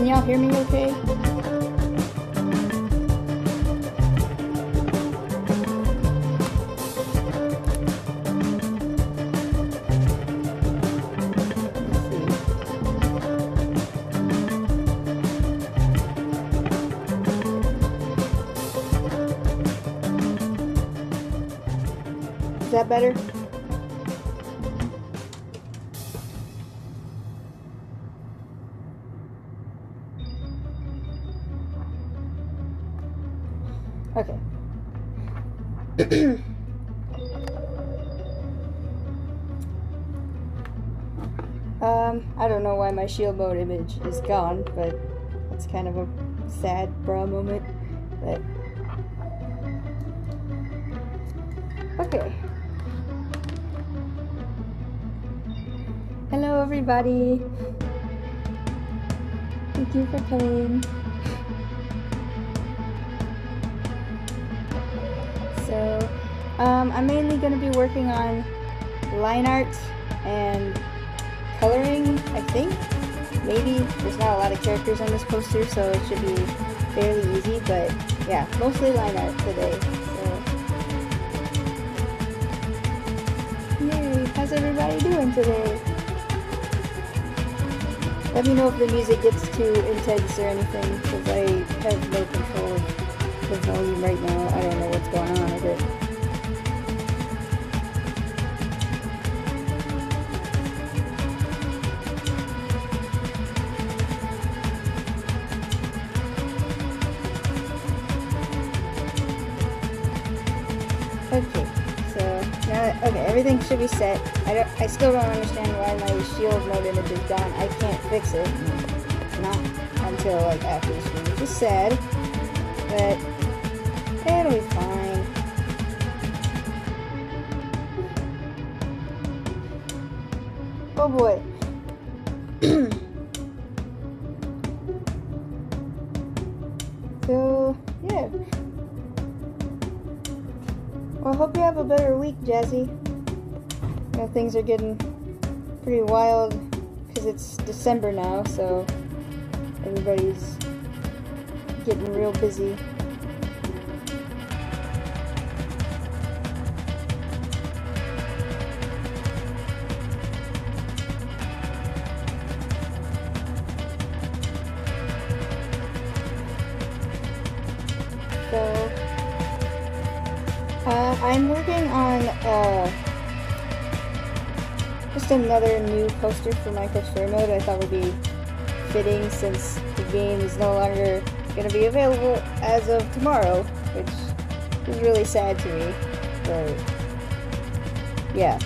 Can y'all hear me okay? Is that better? Okay. I don't know why my shield mode image is gone, but it's kind of a sad bra moment. But okay. Hello everybody. Thank you for coming. So, I'm mainly going to be working on line art and coloring, I think. Maybe. There's not a lot of characters on this poster, so it should be fairly easy, but yeah, mostly line art today. So, yay! How's everybody doing today? Let me know if the music gets too intense or anything, because I have no control of the volume right now. I don't know what's going on with it. Okay, so now, okay, everything should be set. I still don't understand why my shield mode image is gone. I can't fix it. Not until like after the stream, which is sad. But it'll be fine. Oh boy. So, yeah. Well, I hope you have a better week, Jazzy. You know, things are getting pretty wild because it's December now, so everybody's getting real busy. So, I'm working on just another new poster for Minecraft Story Mode I thought would be fitting since the game is no longer going to be available as of tomorrow, which is really sad to me, but yeah.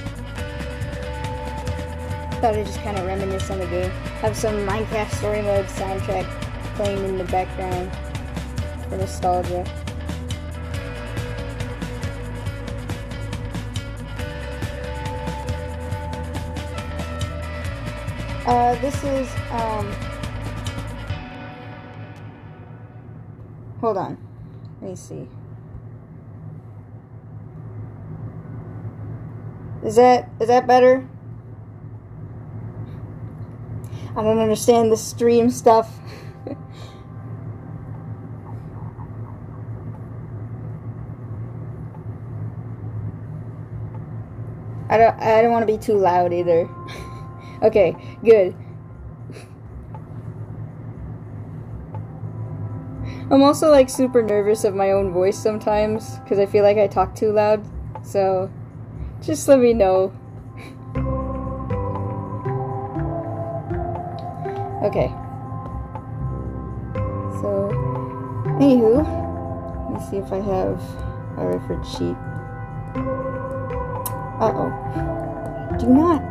Thought I'd just kind of reminisce on the game. Have some Minecraft Story Mode soundtrack playing in the background for nostalgia. This is, hold on, let me see. Is that better? I don't understand the stream stuff. I don't want to be too loud either. Okay, good. I'm also like super nervous of my own voice sometimes because I feel like I talk too loud. So just let me know. Okay. So, anywho, let me see if I have a reference sheet. Uh-oh. Do not.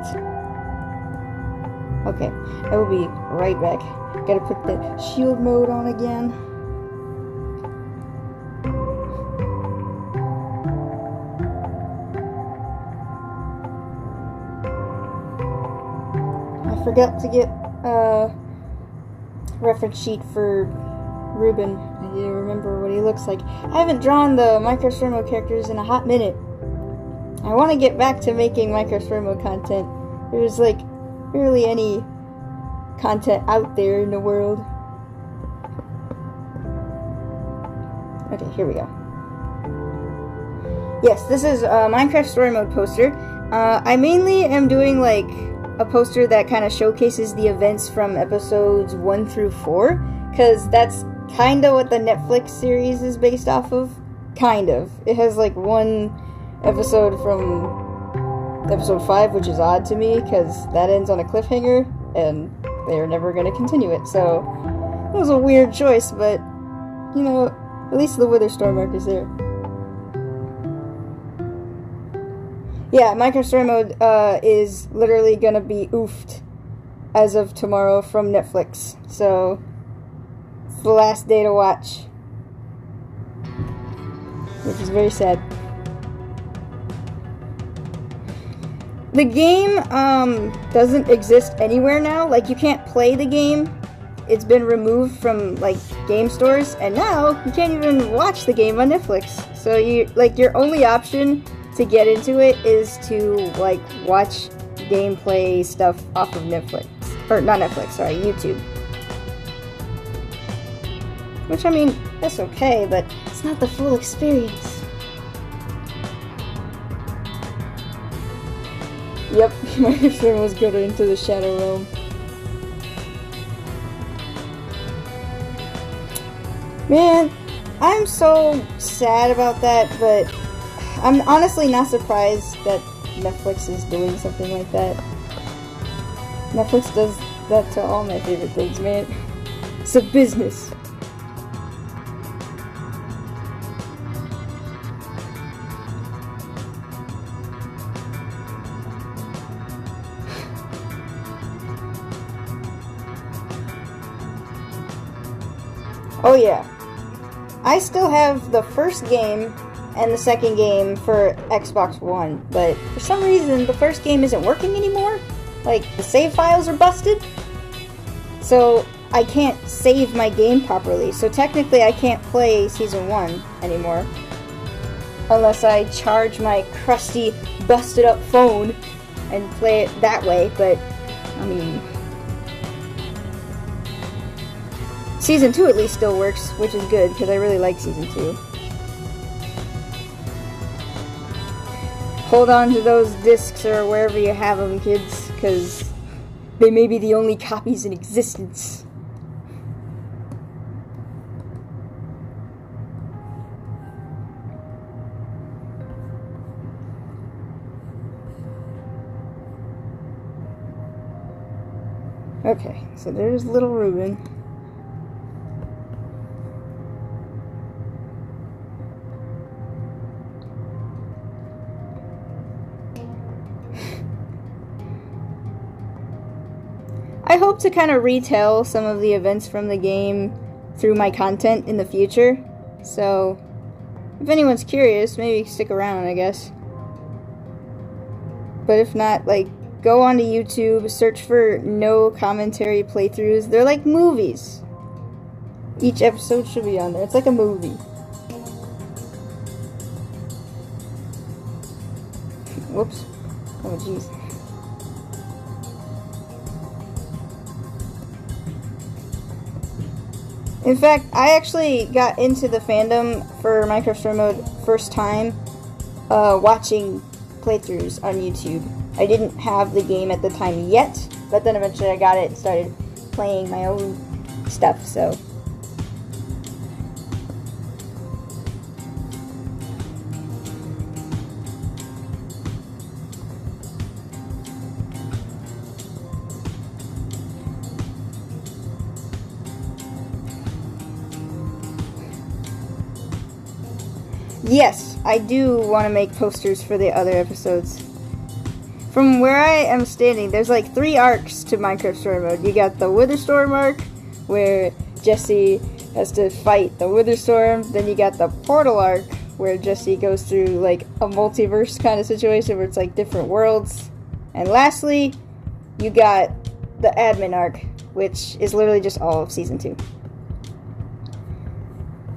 Okay, I will be right back. Gotta put the shield mode on again. I forgot to get a reference sheet for Reuben. I didn't remember what he looks like. I haven't drawn the Minecraft Story Mode characters in a hot minute. I want to get back to making Minecraft Story Mode content. There's like barely any content out there in the world. Okay, here we go. Yes, this is a Minecraft Story Mode poster. I mainly am doing like a poster that kind of showcases the events from episodes 1 through 4, because that's kind of what the Netflix series is based off of. Kind of. It has like one episode from episode 5, which is odd to me, because that ends on a cliffhanger, and they're never going to continue it, so it was a weird choice, but, you know, at least the Wither Storm arc is there. Yeah, Minecraft Story Mode is literally gonna be oofed as of tomorrow from Netflix, so it's the last day to watch, which is very sad. The game doesn't exist anywhere now. Like, you can't play the game. It's been removed from like game stores, and now you can't even watch the game on Netflix. So your only option to get into it is to like watch gameplay stuff off of Netflix, or not Netflix, sorry, YouTube. Which, I mean, that's okay, but it's not the full experience. Yep, my friend was good into the Shadow Realm. Man, I'm so sad about that, but I'm honestly not surprised that Netflix is doing something like that. Netflix does that to all my favorite things, man. It's a business. Oh yeah. I still have the first game and the second game for Xbox One, but for some reason the first game isn't working anymore. Like, the save files are busted, so I can't save my game properly. So technically I can't play Season 1 anymore, unless I charge my crusty, busted up phone and play it that way, but, I mean, Season 2 at least still works, which is good, because I really like Season 2. Hold on to those discs or wherever you have them, kids, because they may be the only copies in existence. Okay, so there's little Reuben. I hope to kind of retell some of the events from the game through my content in the future, so if anyone's curious, maybe stick around, I guess. But if not, like, go onto YouTube, search for no commentary playthroughs. They're like movies. Each episode should be on there. It's like a movie. Whoops. Oh, jeez. In fact, I actually got into the fandom for Minecraft Story Mode first time watching playthroughs on YouTube. I didn't have the game at the time yet, but then eventually I got it and started playing my own stuff, so. Yes, I do want to make posters for the other episodes. From where I am standing, there's like 3 arcs to Minecraft Story Mode. You got the Witherstorm arc, where Jesse has to fight the Witherstorm. Then you got the Portal arc, where Jesse goes through like a multiverse kind of situation where it's like different worlds. And lastly, you got the Admin arc, which is literally just all of Season 2.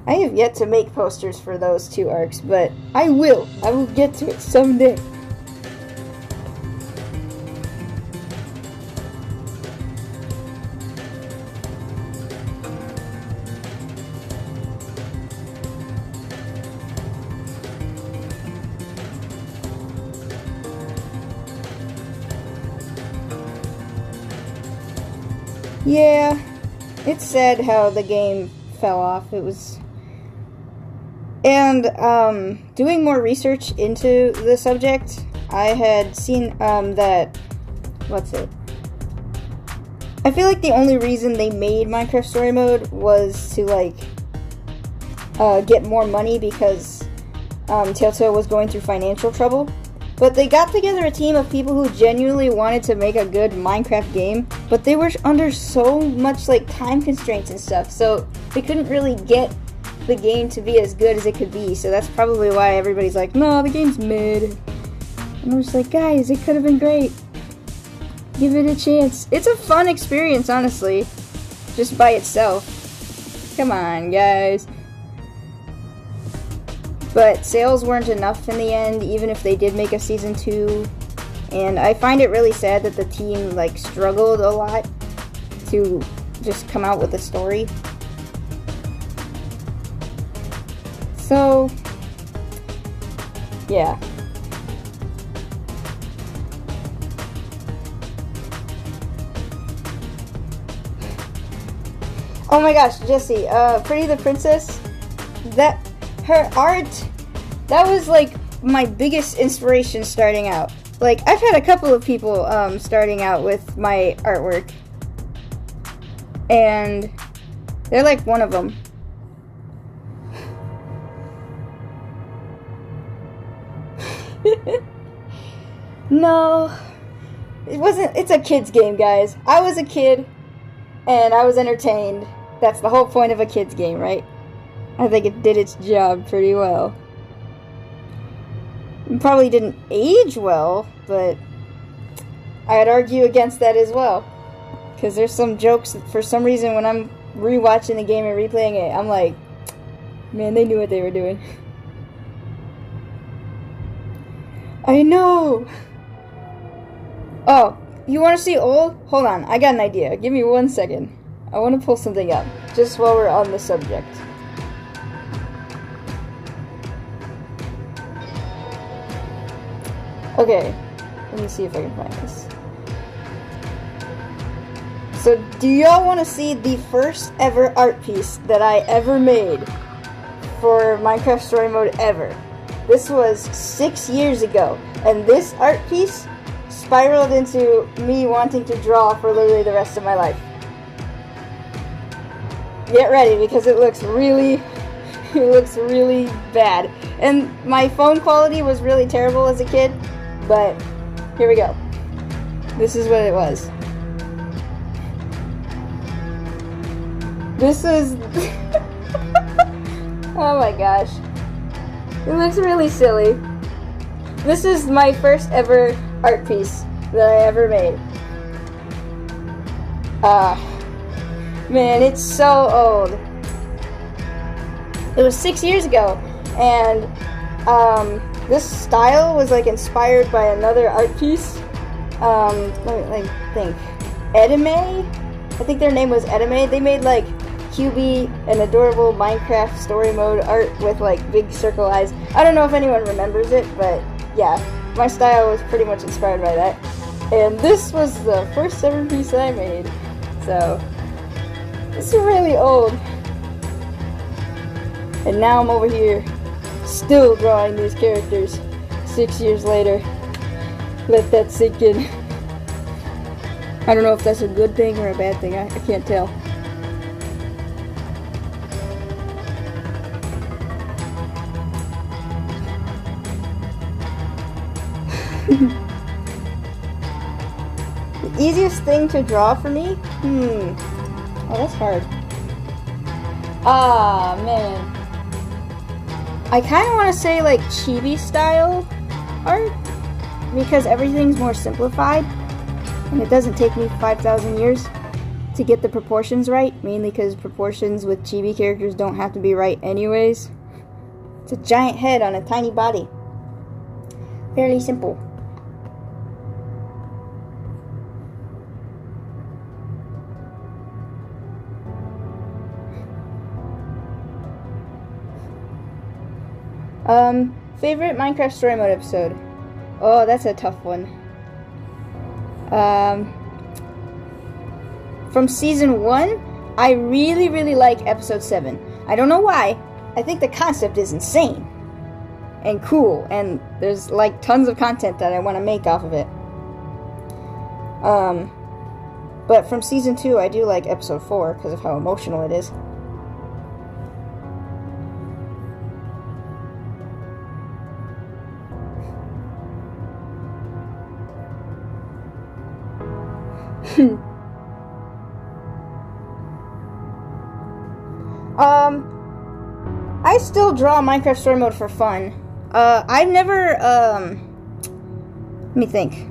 I have yet to make posters for those 2 arcs, but I will. I will get to it someday. Yeah, it's sad how the game fell off. It was... And, doing more research into the subject, I had seen, that... What's it? I feel like the only reason they made Minecraft Story Mode was to, like, get more money because, Telltale was going through financial trouble. But they got together a team of people who genuinely wanted to make a good Minecraft game, but they were under so much, like, time constraints and stuff, so they couldn't really get the game to be as good as it could be, so that's probably why everybody's like, no, the game's mid. And I'm just like, guys, it could have been great. Give it a chance. It's a fun experience, honestly, just by itself. Come on, guys. But sales weren't enough in the end, even if they did make a season 2. And I find it really sad that the team, like, struggled a lot to just come out with a story. So, yeah. Oh my gosh, Jesse, Pretty the Princess, her art, that was like my biggest inspiration starting out. Like, I've had a couple of people starting out with my artwork, and they're like one of them. No, it wasn't. It's a kid's game, guys. I was a kid, and I was entertained. That's the whole point of a kid's game, right? I think it did its job pretty well. It probably didn't age well, but I'd argue against that as well. Because there's some jokes that for some reason when I'm rewatching the game and replaying it, I'm like, man, they knew what they were doing. I know! Oh, you want to see old? Hold on, I got an idea. Give me 1 second. I want to pull something up, just while we're on the subject. Okay, let me see if I can find this. So, do y'all want to see the first ever art piece that I ever made for Minecraft Story Mode ever? This was 6 years ago, and this art piece spiraled into me wanting to draw for literally the rest of my life. Get ready, because it looks really bad. And my phone quality was really terrible as a kid, but here we go. This is what it was. This is... Oh my gosh. It looks really silly. This is my first ever art piece that I ever made. Man, it's so old. It was 6 years ago, and this style was like inspired by another art piece. Let me think. Edime? I think their name was Edime. They made like QB, an adorable Minecraft story mode art with like big circle eyes. I don't know if anyone remembers it, but yeah, my style was pretty much inspired by that. And this was the first ever piece that I made. So, it's really old. And now I'm over here, still drawing these characters 6 years later. Let that sink in. I don't know if that's a good thing or a bad thing, I can't tell. The easiest thing to draw for me? Oh, that's hard. Ah, man. I kind of want to say like chibi style art, because everything's more simplified, and it doesn't take me 5,000 years to get the proportions right, mainly because proportions with chibi characters don't have to be right anyways. It's a giant head on a tiny body. Fairly simple. Favorite Minecraft Story Mode episode? Oh, that's a tough one. from season 1, I really, really like episode 7. I don't know why. I think the concept is insane and cool, and there's like tons of content that I want to make off of it. But from season 2, I do like episode 4 because of how emotional it is. I still draw Minecraft Story Mode for fun. I've never, let me think.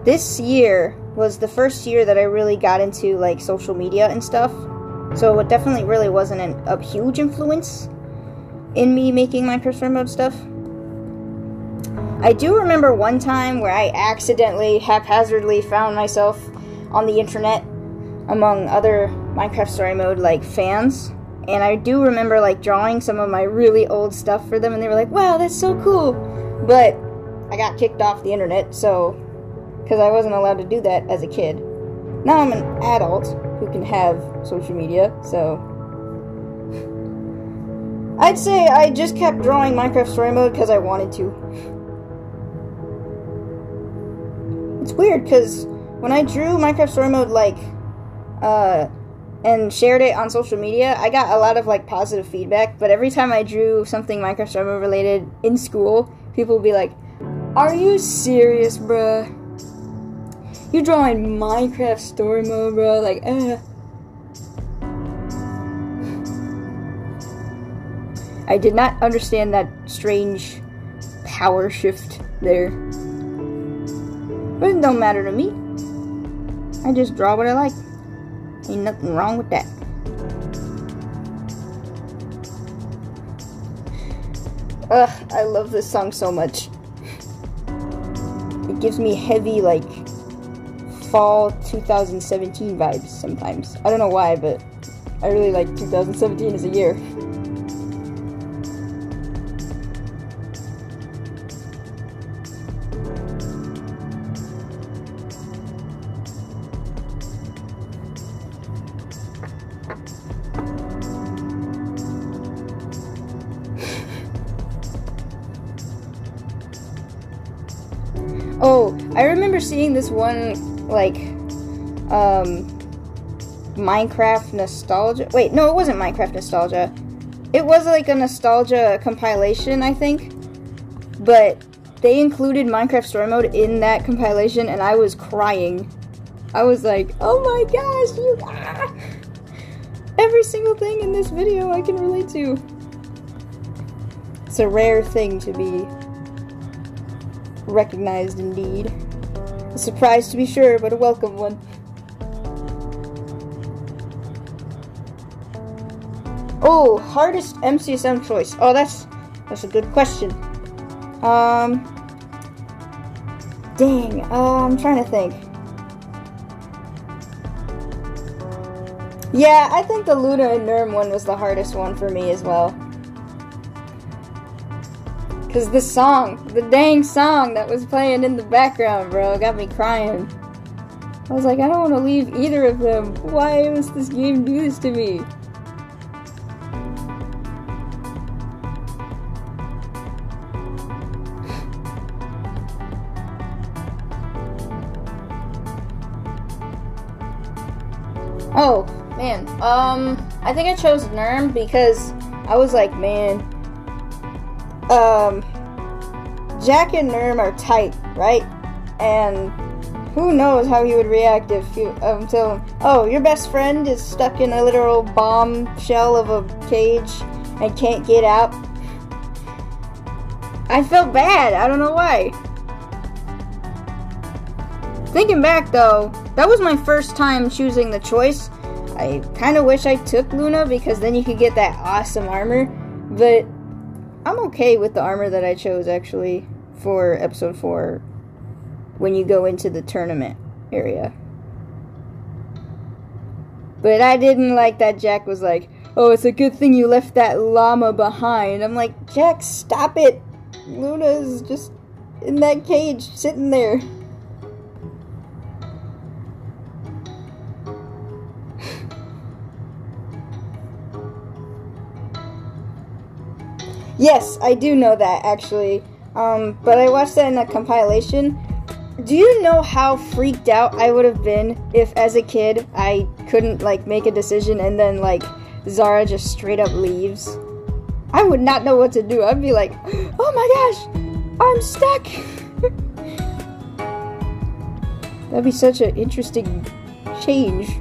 This year was the first year that I really got into, like, social media and stuff. So it definitely really wasn't a huge influence in me making Minecraft Story Mode stuff. I do remember one time where I accidentally, haphazardly found myself on the internet among other Minecraft Story Mode, like, fans. And I do remember, like, drawing some of my really old stuff for them, and they were like, wow, that's so cool. But I got kicked off the internet, so, because I wasn't allowed to do that as a kid. Now I'm an adult who can have social media, so I'd say I just kept drawing Minecraft Story Mode because I wanted to. It's weird, because when I drew Minecraft Story Mode, like, and shared it on social media, I got a lot of, like, positive feedback, but every time I drew something Minecraft Story Mode related in school, people would be like, are you serious, bruh? You drawing Minecraft Story Mode, bro? Like, I did not understand that strange power shift there. But it don't matter to me. I just draw what I like. Ain't nothing wrong with that. I love this song so much. It gives me heavy, like, fall 2017 vibes sometimes. I don't know why, but I really like 2017 as a year. Oh, I remember seeing this one, like, Minecraft Nostalgia. Wait, no, it wasn't Minecraft Nostalgia. It was, like, a nostalgia compilation, I think. But they included Minecraft Story Mode in that compilation, and I was crying. I was like, oh my gosh, every single thing in this video I can relate to. It's a rare thing to be recognized indeed. A surprise to be sure, but a welcome one. Oh, hardest MCSM choice. Oh, that's a good question. Dang, I'm trying to think. Yeah, I think the Luna and Nerm one was the hardest one for me as well. Because the song, the dang song that was playing in the background, bro, got me crying. I was like, I don't want to leave either of them. Why must this game do this to me? Oh, man. I think I chose Nerm because I was like, man, Jack and Nerm are tight, right? And who knows how he would react if you tell him, oh, your best friend is stuck in a literal bomb shell of a cage and can't get out. I felt bad. I don't know why. Thinking back, though, that was my first time choosing the choice. I kind of wish I took Luna because then you could get that awesome armor, but I'm okay with the armor that I chose, actually, for episode 4 when you go into the tournament area. But I didn't like that Jack was like, oh, it's a good thing you left that llama behind. I'm like, Jack, stop it. Luna's just in that cage, sitting there. Yes, I do know that, actually. But I watched that in a compilation. Do you know how freaked out I would have been if, as a kid, I couldn't, like, make a decision and then, like, Zara just straight up leaves? I would not know what to do. I'd be like, oh my gosh, I'm stuck! That'd be such an interesting change.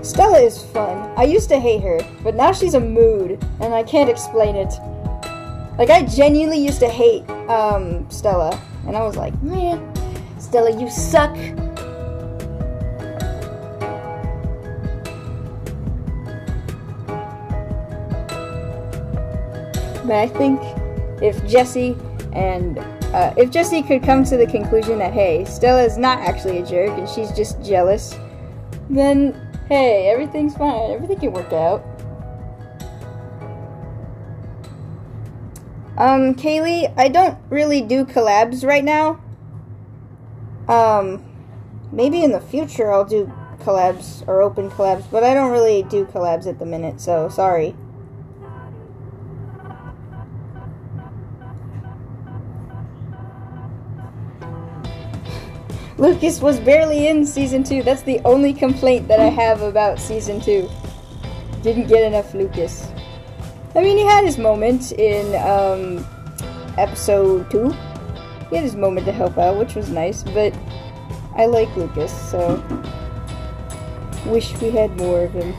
Stella is fun. I used to hate her, but now she's a mood, and I can't explain it. Like, I genuinely used to hate, Stella, and I was like, man, Stella, you suck. But I think if Jesse could come to the conclusion that, hey, Stella is not actually a jerk and she's just jealous, then, hey, everything's fine. Everything can work out. Kaylee, I don't really do collabs right now. Maybe in the future I'll do collabs or open collabs, but I don't really do collabs at the minute, so sorry. Lucas was barely in Season 2. That's the only complaint that I have about Season 2. Didn't get enough Lucas. I mean, he had his moment in, Episode 2. He had his moment to help out, which was nice, but I like Lucas, so wish we had more of him.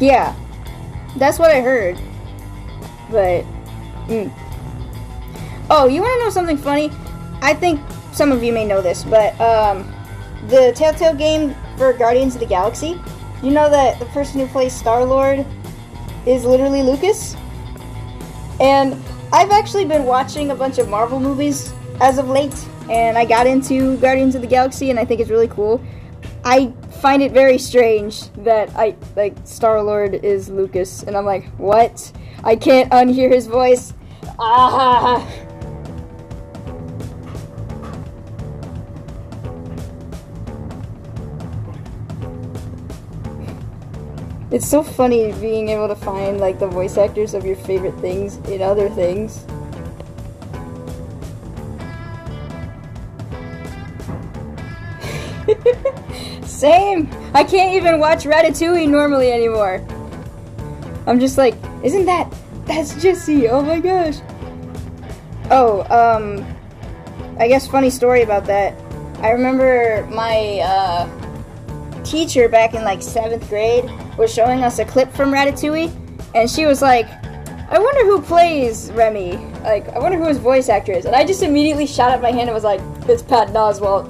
Yeah, that's what I heard, but, Oh, you want to know something funny? I think some of you may know this, but the Telltale game for Guardians of the Galaxy, you know that the person who plays Star-Lord is literally Lucas? And I've actually been watching a bunch of Marvel movies as of late, and I got into Guardians of the Galaxy, and I think it's really cool. I find it very strange that Star-Lord is Lucas, and I'm like, what? I can't unhear his voice. Ah! It's so funny being able to find, like, the voice actors of your favorite things in other things. Same! I can't even watch Ratatouille normally anymore. I'm just like, that's Jesse, oh my gosh. Oh, I guess funny story about that. I remember my, teacher back in, like, 7th grade was showing us a clip from Ratatouille, and she was like, I wonder who plays Remy. Like, I wonder who his voice actor is. And I just immediately shot up my hand and was like, it's Patton Oswalt.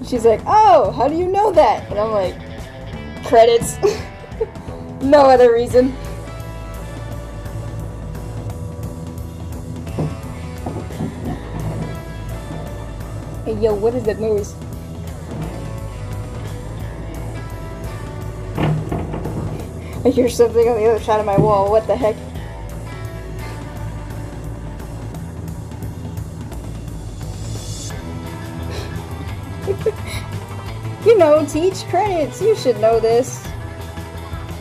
She's like, oh, how do you know that? And I'm like, credits. No other reason. Hey, yo, what is that noise? I hear something on the other side of my wall. What the heck? You know, teach credits. You should know this.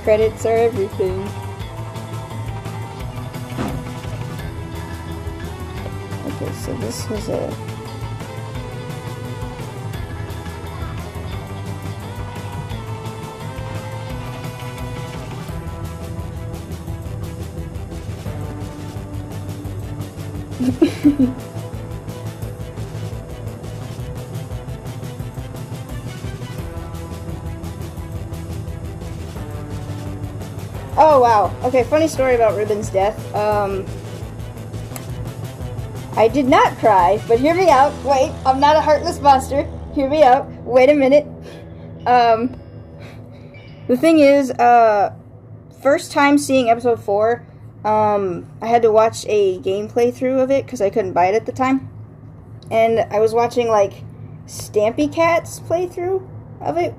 Credits are everything. Okay, so this was a... Oh wow. Okay, funny story about Reuben's death. I did not cry, but hear me out. Wait, I'm not a heartless monster. Hear me out. Wait a minute. The thing is, first time seeing episode 4, I had to watch a game playthrough of it because I couldn't buy it at the time. And I was watching, like, Stampy Cat's playthrough of it.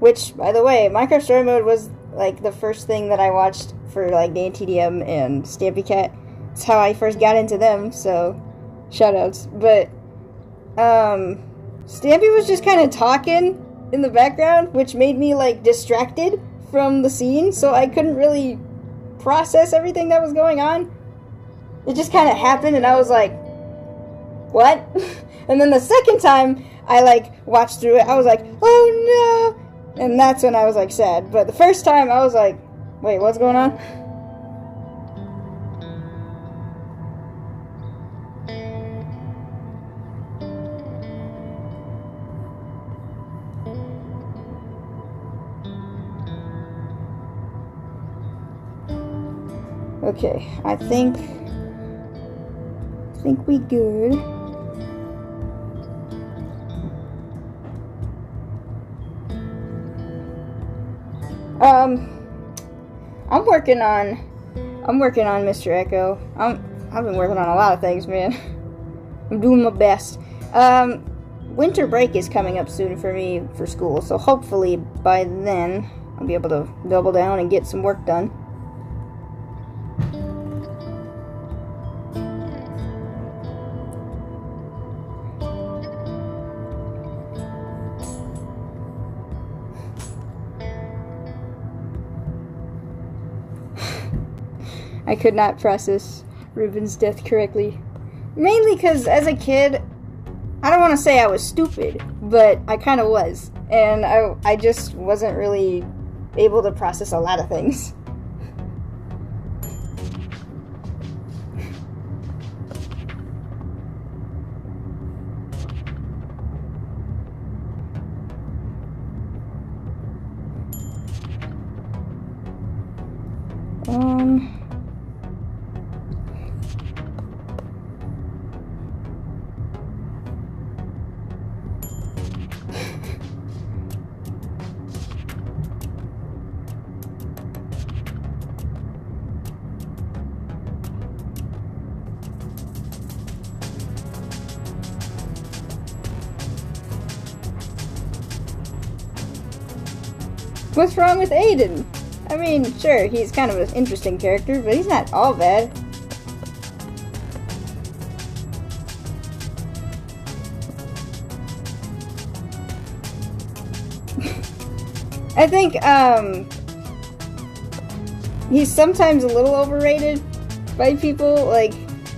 Which, by the way, Minecraft Story Mode was, like, the first thing that I watched for, like, DanTDM and Stampy Cat. It's how I first got into them, so shoutouts. But Stampy was just kind of talking in the background, which made me, like, distracted from the scene, so I couldn't really process everything that was going on. It just kind of happened, and I was like, what? And then the second time I, like, watched through it, I was like, oh no! And that's when I was, like, sad. But the first time, I was like, wait, what's going on? Okay, I think we good. I'm working on Mr. Echo. I've been working on a lot of things, man. I'm doing my best. Winter break is coming up soon for me for school, so hopefully by then I'll be able to double down and get some work done. I could not process Reuben's death correctly. Mainly because, as a kid, I don't want to say I was stupid, but I kind of was. And I just wasn't really able to process a lot of things. What's wrong with Aiden? I mean, sure, he's kind of an interesting character, but he's not all bad. I think, he's sometimes a little overrated by people. Like,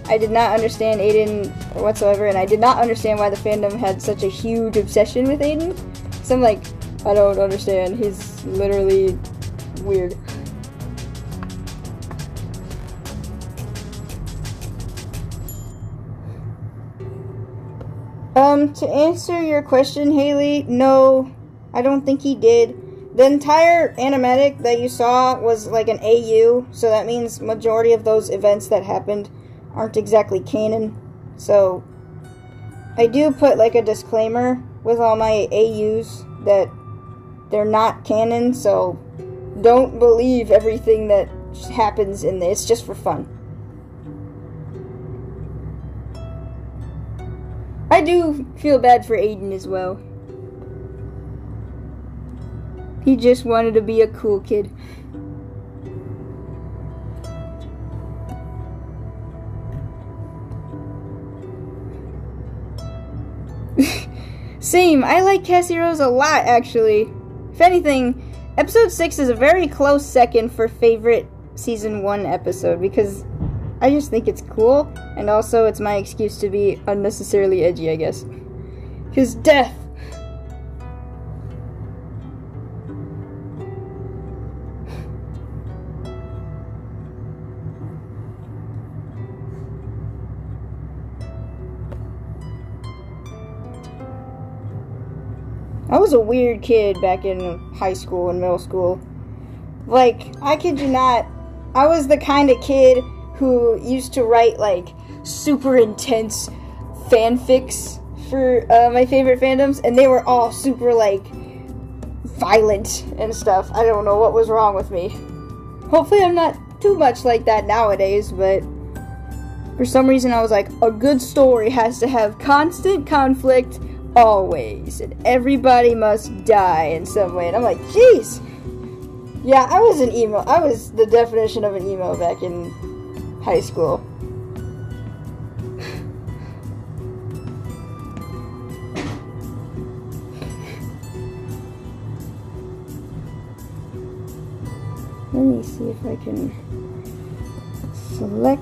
I did not understand Aiden whatsoever, and I did not understand why the fandom had such a huge obsession with Aiden. So I'm like, I don't understand. He's literally weird. To answer your question, Haley, no, I don't think he did. The entire animatic that you saw was like an AU, so that means majority of those events that happened aren't exactly canon. So I do put like a disclaimer with all my AUs that they're not canon, so don't believe everything that happens in this, just for fun. I do feel bad for Aiden as well. He just wanted to be a cool kid. Same, I like Cassie Rose a lot, actually. If anything, episode 6 is a very close second for favorite season 1 episode, because I just think it's cool, and also it's my excuse to be unnecessarily edgy, I guess. Because death. I was a weird kid back in high school and middle school. Like, I kid you not, I was the kind of kid who used to write, like, super intense fanfics for my favorite fandoms, and they were all super, like, violent and stuff. I don't know what was wrong with me. Hopefully I'm not too much like that nowadays, but for some reason I was like, a good story has to have constant conflict always, and everybody must die in some way. And I'm like, jeez. Yeah, I was an emo. I was the definition of an emo back in high school. see if I can select.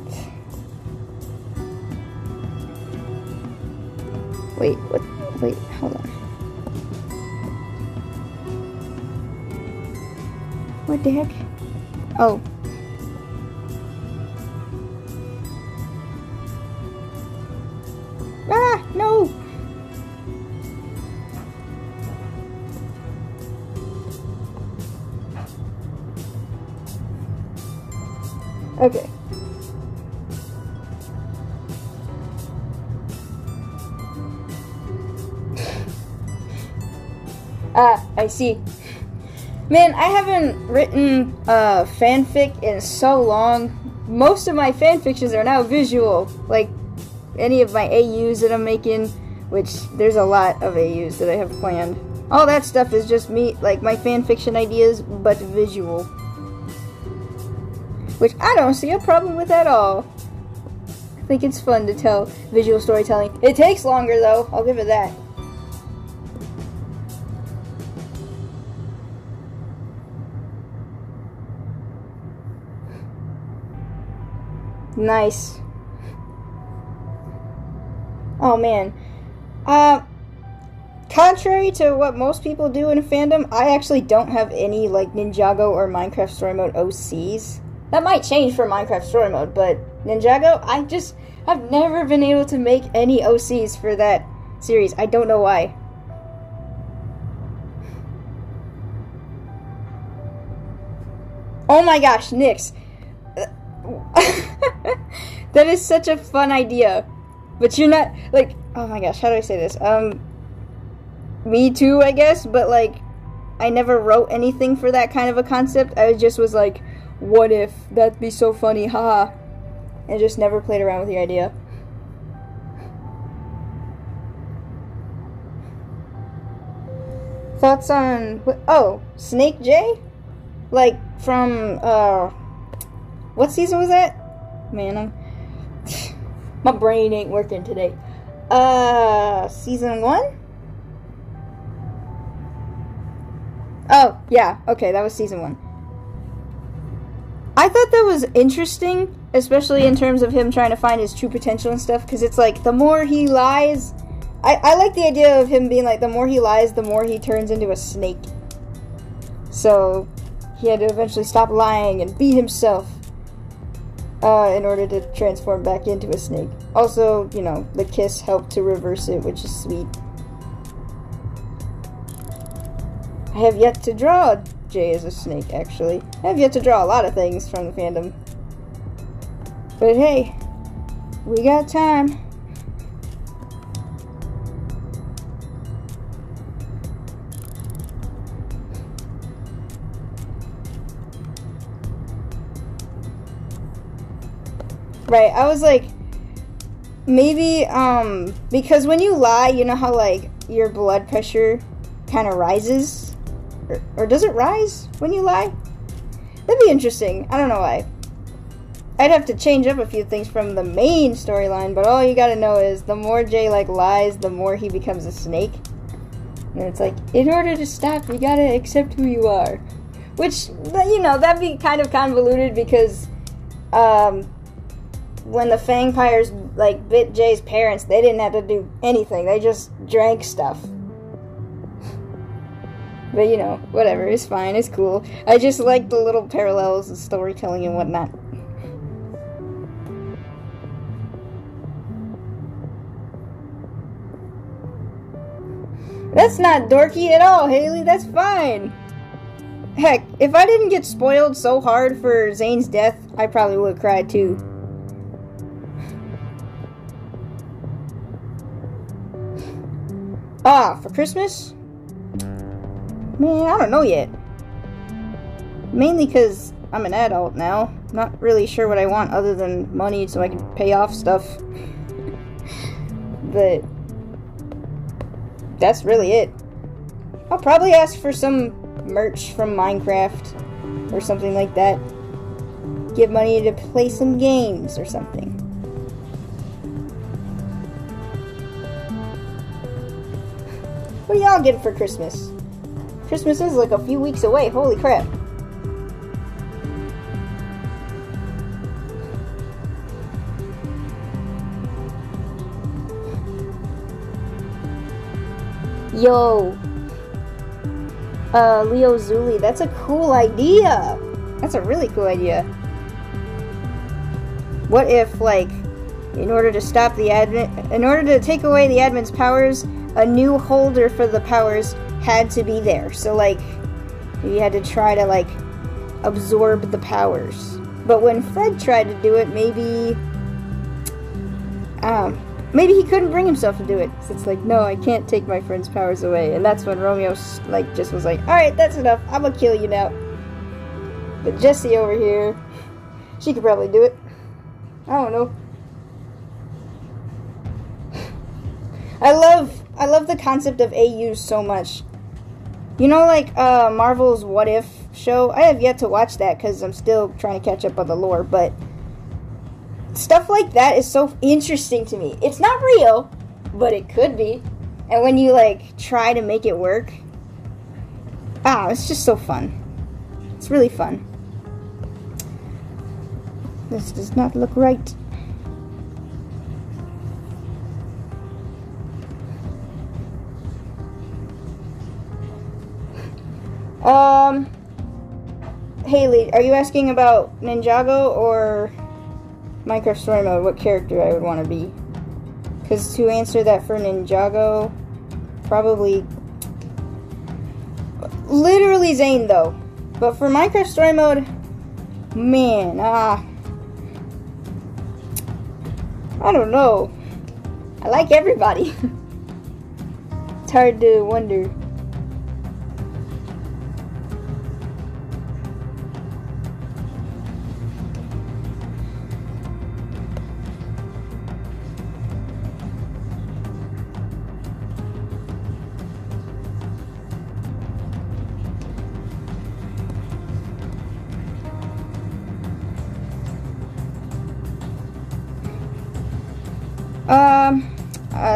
Wait, what? Wait, hold on. What the heck? Oh. Ah, no! Okay. Ah, I see. Man, I haven't written fanfic in so long. Most of my fanfictions are now visual. Like, any of my AUs that I'm making, which there's a lot of AUs that I have planned. All that stuff is just me, like my fanfiction ideas, but visual. Which I don't see a problem with at all. I think it's fun to tell visual storytelling. It takes longer though, I'll give it that. Nice. Oh man. Contrary to what most people do in a fandom, I actually don't have any like Ninjago or Minecraft Story Mode OCs. That might change for Minecraft Story Mode, but Ninjago, I've never been able to make any OCs for that series. I don't know why. Oh my gosh, Nyx. That is such a fun idea. But you're not, like, oh my gosh, how do I say this? Me too, I guess, but like, I never wrote anything for that kind of a concept. I just was like, what if? That'd be so funny, haha. And just never played around with the idea. Thoughts on, oh, Snake J? Like, from, what season was that? Man, my brain ain't working today. Season 1? Oh, yeah, okay, that was season 1. I thought that was interesting, especially in terms of him trying to find his true potential and stuff, because it's like, the more he lies, I like the idea of him being like, the more he lies, the more he turns into a snake. So, he had to eventually stop lying and be himself. In order to transform back into a snake. Also, you know, the kiss helped to reverse it, which is sweet. I have yet to draw Jay as a snake, actually. I have yet to draw a lot of things from the fandom. But hey, we got time. Right, I was like, maybe, because when you lie, you know how, like, your blood pressure kind of rises? Or does it rise when you lie? That'd be interesting. I don't know why. I'd have to change up a few things from the main storyline, but all you gotta know is the more Jay, like, lies, the more he becomes a snake. And it's like, in order to stop, you gotta accept who you are. Which, you know, that'd be kind of convoluted because, when the Fangpires, like, bit Jay's parents, they didn't have to do anything. They just drank stuff. But, you know, whatever. It's fine. It's cool. I just like the little parallels and storytelling and whatnot. That's not dorky at all, Haley. That's fine. Heck, if I didn't get spoiled so hard for Zane's death, I probably would have cried too. Ah, for Christmas? Man, I don't know yet. Mainly because I'm an adult now. Not really sure what I want other than money so I can pay off stuff. But that's really it. I'll probably ask for some merch from Minecraft or something like that. Give money to play some games or something. What are y'all getting for Christmas? Christmas is like a few weeks away, holy crap. Yo. Leo Zuli. That's a cool idea. That's a really cool idea. What if, like, in order to stop the admin, in order to take away the admin's powers, a new holder for the powers had to be there. So, like, you had to try to, like, absorb the powers. But when Fred tried to do it, maybe he couldn't bring himself to do it. So it's like, no, I can't take my friend's powers away. And that's when Romeo, like, just was like, alright, that's enough. I'm gonna kill you now. But Jesse over here, she could probably do it. I don't know. I love the concept of AU so much. You know, like, Marvel's What If show? I have yet to watch that because I'm still trying to catch up on the lore, but stuff like that is so interesting to me. It's not real, but it could be. And when you, like, try to make it work, it's just so fun. It's really fun. This does not look right. Haley, are you asking about Ninjago or Minecraft Story Mode? What character I would want to be? Because to answer that for Ninjago, probably literally Zane though. But for Minecraft Story Mode, man, I don't know. I like everybody. It's hard to wonder.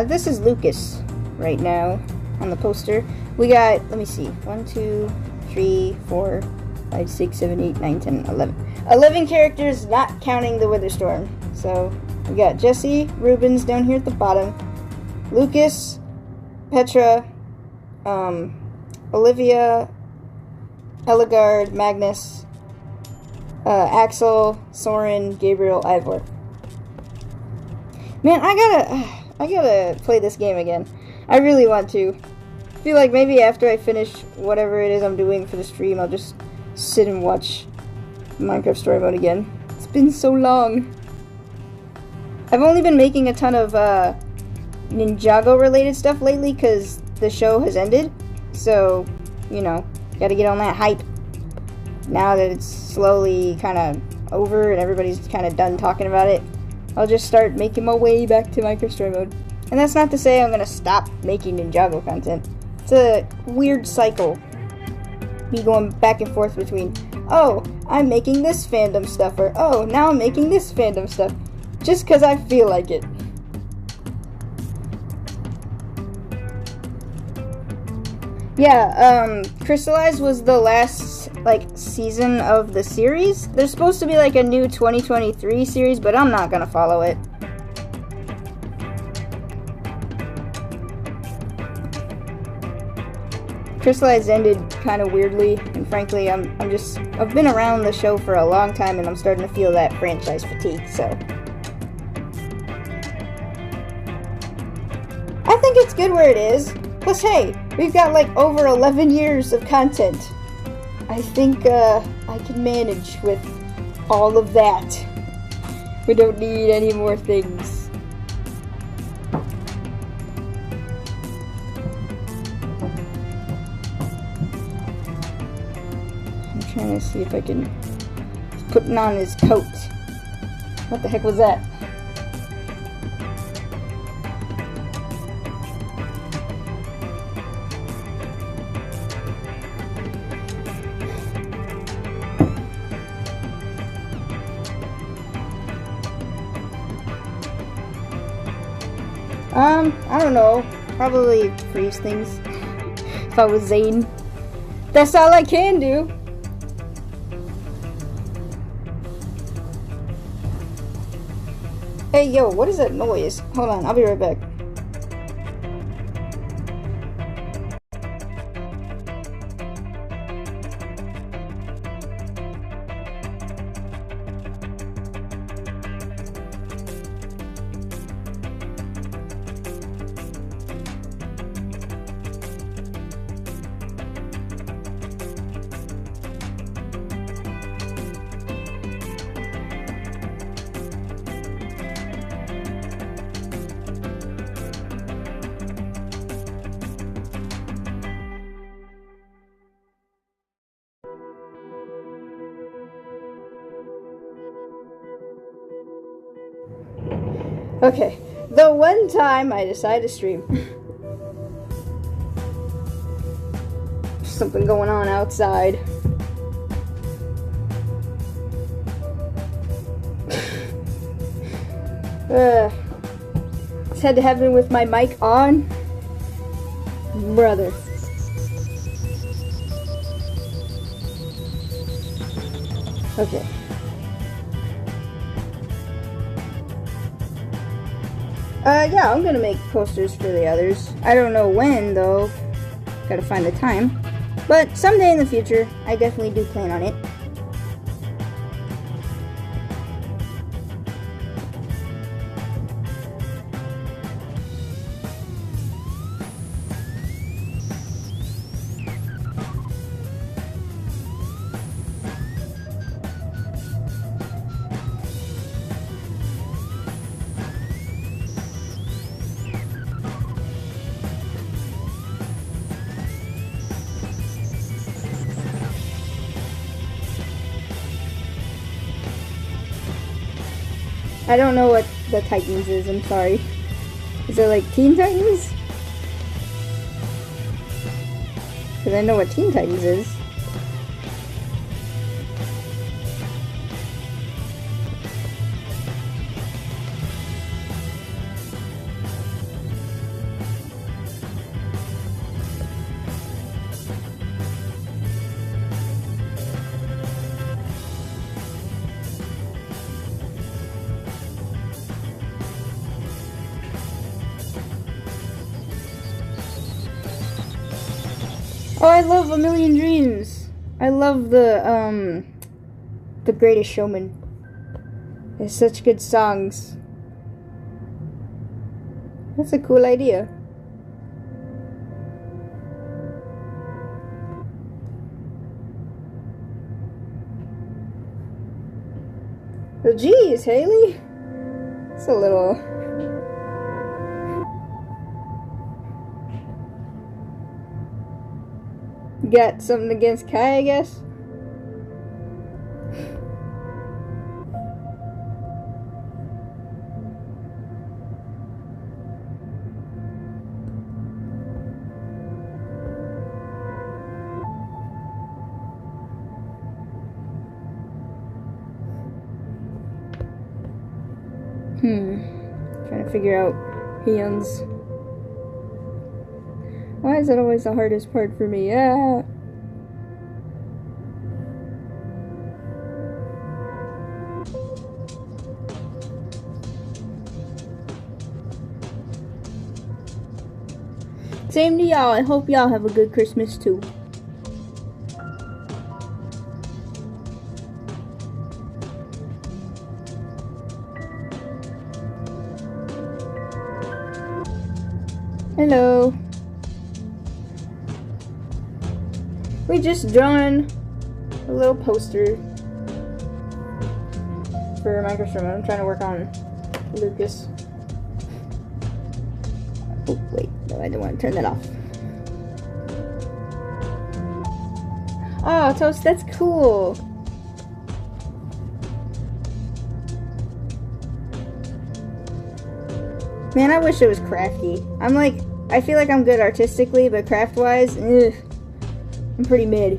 This is Lucas right now on the poster. We got, let me see, 1, 2, 3, 4, 5, 6, 7, 8, 9, 10, 11. 11 characters, not counting the Witherstorm. So, we got Jesse, Reuben's down here at the bottom, Lucas, Petra, Olivia, Eligard, Magnus, Axel, Soren, Gabriel, Ivor. Man, I gotta play this game again. I really want to. I feel like maybe after I finish whatever it is I'm doing for the stream, I'll just sit and watch Minecraft Story Mode again. It's been so long. I've only been making a ton of Ninjago related stuff lately because the show has ended. So, you know, gotta get on that hype. Now that it's slowly kind of over and everybody's kind of done talking about it, I'll just start making my way back to Minecraft Story Mode. And that's not to say I'm gonna stop making Ninjago content. It's a weird cycle. Me going back and forth between, oh, I'm making this fandom stuff, or oh, now I'm making this fandom stuff. Just because I feel like it. Yeah, Crystallize was the last, like, season of the series. There's supposed to be, like, a new 2023 series, but I'm not gonna follow it. Crystallize ended kind of weirdly, and frankly, I've been around the show for a long time, and I'm starting to feel that franchise fatigue, so. I think it's good where it is. Plus, hey, we've got like over 11 years of content. I think I can manage with all of that. We don't need any more things. I'm trying to see if I can... He's putting on his coat. What the heck was that? I don't know. Probably freeze things. If I was Zane. That's all I can do. Hey, yo, what is that noise? Hold on, I'll be right back. Okay, the one time I decide to stream. Something going on outside. This had to happen with my mic on. Brother. Okay. Yeah, I'm gonna make posters for the others. I don't know when, though. Gotta find the time. But someday in the future, I definitely do plan on it. I don't know what the Titans is, I'm sorry. Is it like Teen Titans? Because I know what Teen Titans is. Oh, I love A Million Dreams. I love the Greatest Showman. There's such good songs. That's a cool idea. Oh, geez, Haley. It's a little... Got something against Kai, I guess? Trying to figure out hands. Why is that always the hardest part for me? Yeah. Same to y'all. I hope y'all have a good Christmas too. Hello. We just drawn a little poster for Microsoft. I'm trying to work on Lucas. Oh, wait. No, I don't want to turn that off. Oh, Toast, that's cool. Man, I wish it was crafty. I feel like I'm good artistically, but craft-wise, I'm pretty mid.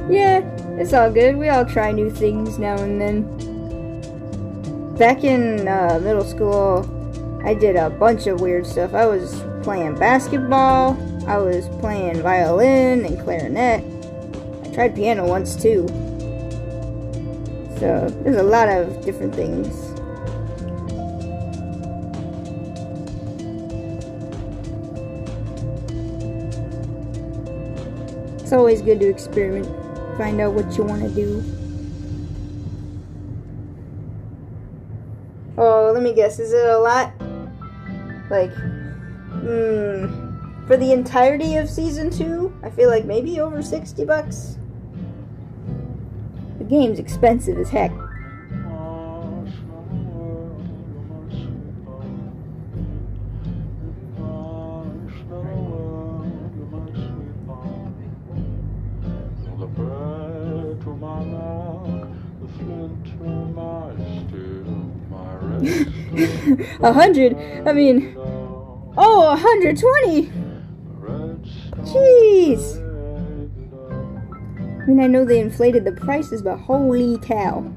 Yeah, it's all good. We all try new things now and then. Back in middle school, I did a bunch of weird stuff. I was playing basketball, I was playing violin and clarinet, tried piano once too. So there's a lot of different things. It's always good to experiment, find out what you want to do. Oh, let me guess, is it a lot? Like, for the entirety of season 2, I feel like maybe over $60. The game's expensive as heck. $100? I mean, oh, $120? Jeez. I mean, I know they inflated the prices, but holy cow.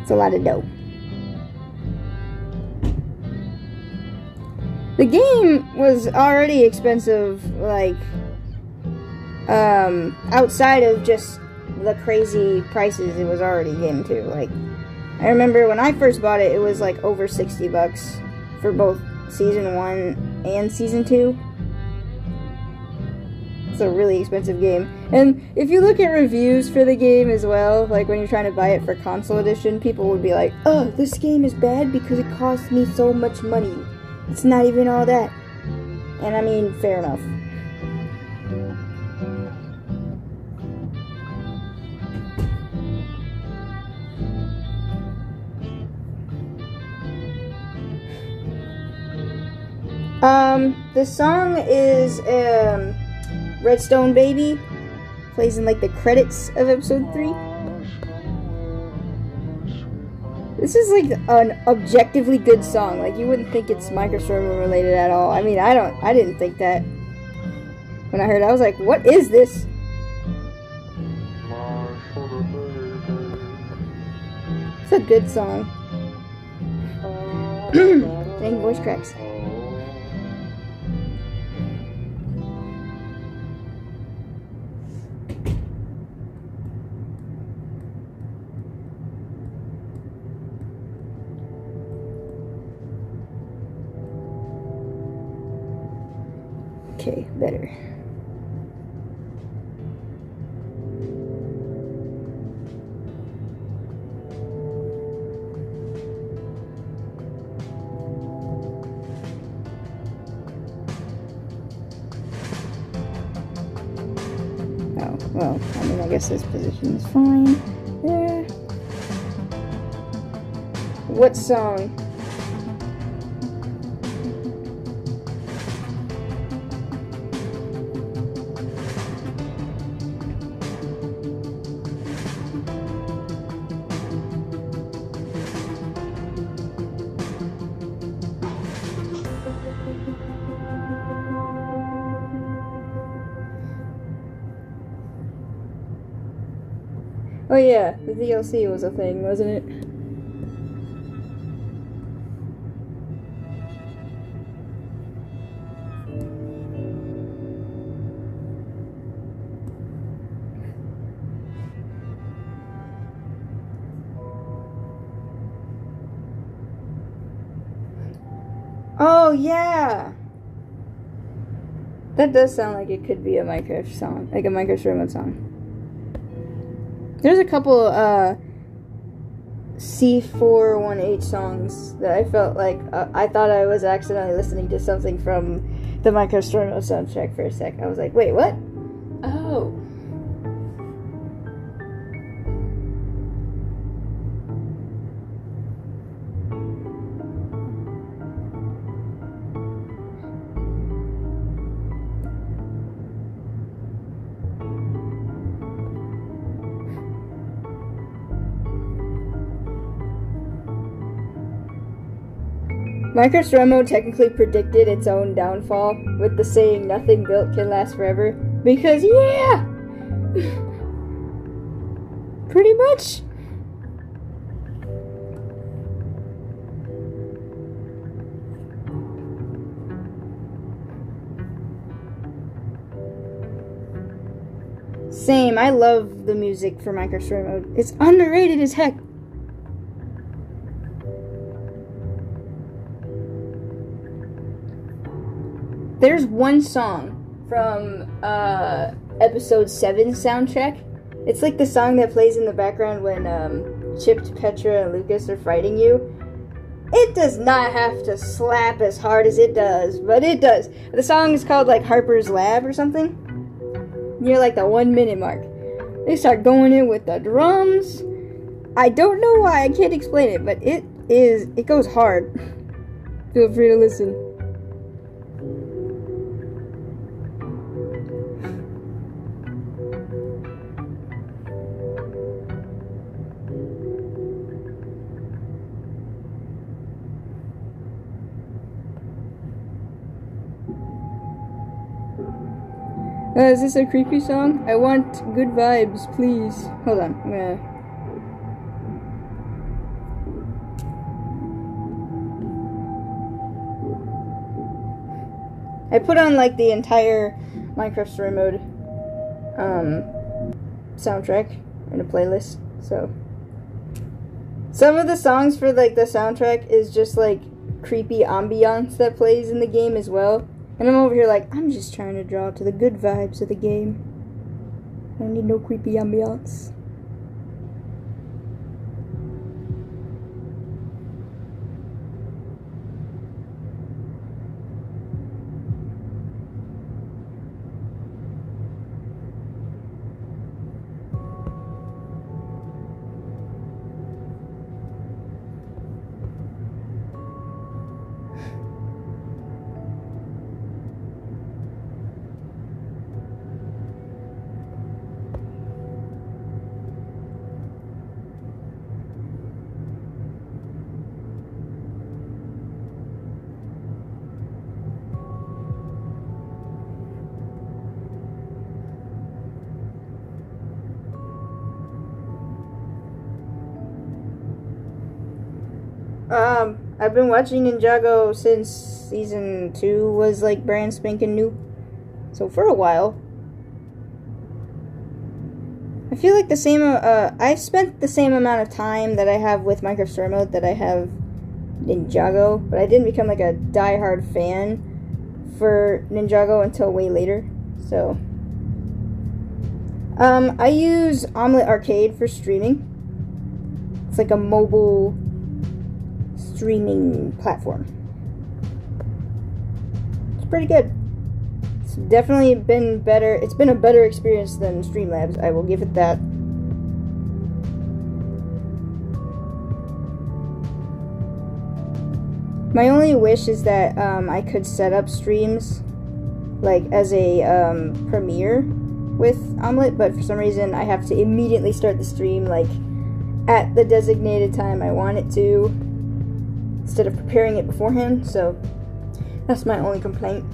It's a lot of dough. The game was already expensive, like, outside of just the crazy prices it was already getting to. Like, I remember when I first bought it, it was like over $60 for both season 1 and season 2. It's a really expensive game. And if you look at reviews for the game as well, like when you're trying to buy it for console edition, people would be like, oh, this game is bad because it cost me so much money. It's not even all that. And I mean, fair enough. The song is, Redstone Baby. Plays in, like, the credits of episode 3. This is, like, an objectively good song. Like, you wouldn't think it's microservice related at all. I mean, I didn't think that. When I heard it, I was like, what is this? It's a good song. Dang, voice cracks. Okay, better. Oh, well, I mean, I guess this position is fine. Yeah. What song? Oh yeah, the DLC was a thing, wasn't it? Oh yeah! That does sound like it could be a Minecraft song, like a Minecraft remote song. There's a couple C418 songs that I felt like I thought I was accidentally listening to something from the Minecraft Story Mode soundtrack for a sec. I was like, wait, what? Oh. Minecraft Story Mode technically predicted its own downfall with the saying nothing built can last forever. Because, yeah! Pretty much. Same, I love the music for Minecraft Story Mode. It's underrated as heck. There's one song from episode 7 soundtrack. It's like the song that plays in the background when Chipped, Petra, and Lucas are fighting you. It does not have to slap as hard as it does, but it does. The song is called like Harper's Lab or something. Near like the 1 minute mark. They start going in with the drums. I don't know why, I can't explain it, but it goes hard. Feel free to listen. Is this a creepy song? I want good vibes, please. Hold on, I'm gonna... I put on like the entire Minecraft Story Mode soundtrack in a playlist, so... Some of the songs for like the soundtrack is just like creepy ambiance that plays in the game as well. And I'm over here like, I'm just trying to draw to the good vibes of the game. I don't need no creepy ambiance. I've been watching Ninjago since season 2 was like brand spanking new. So for a while. I feel like the same, I've spent the same amount of time that I have with Minecraft Story Mode that I have Ninjago, but I didn't become like a die-hard fan for Ninjago until way later, so. I use Omelette Arcade for streaming. It's like a mobile streaming platform. It's pretty good. It's definitely been better. It's been a better experience than Streamlabs. I will give it that. My only wish is that I could set up streams like as a premiere with Omelette, but for some reason I have to immediately start the stream like at the designated time I want it to, instead of preparing it beforehand, so that's my only complaint.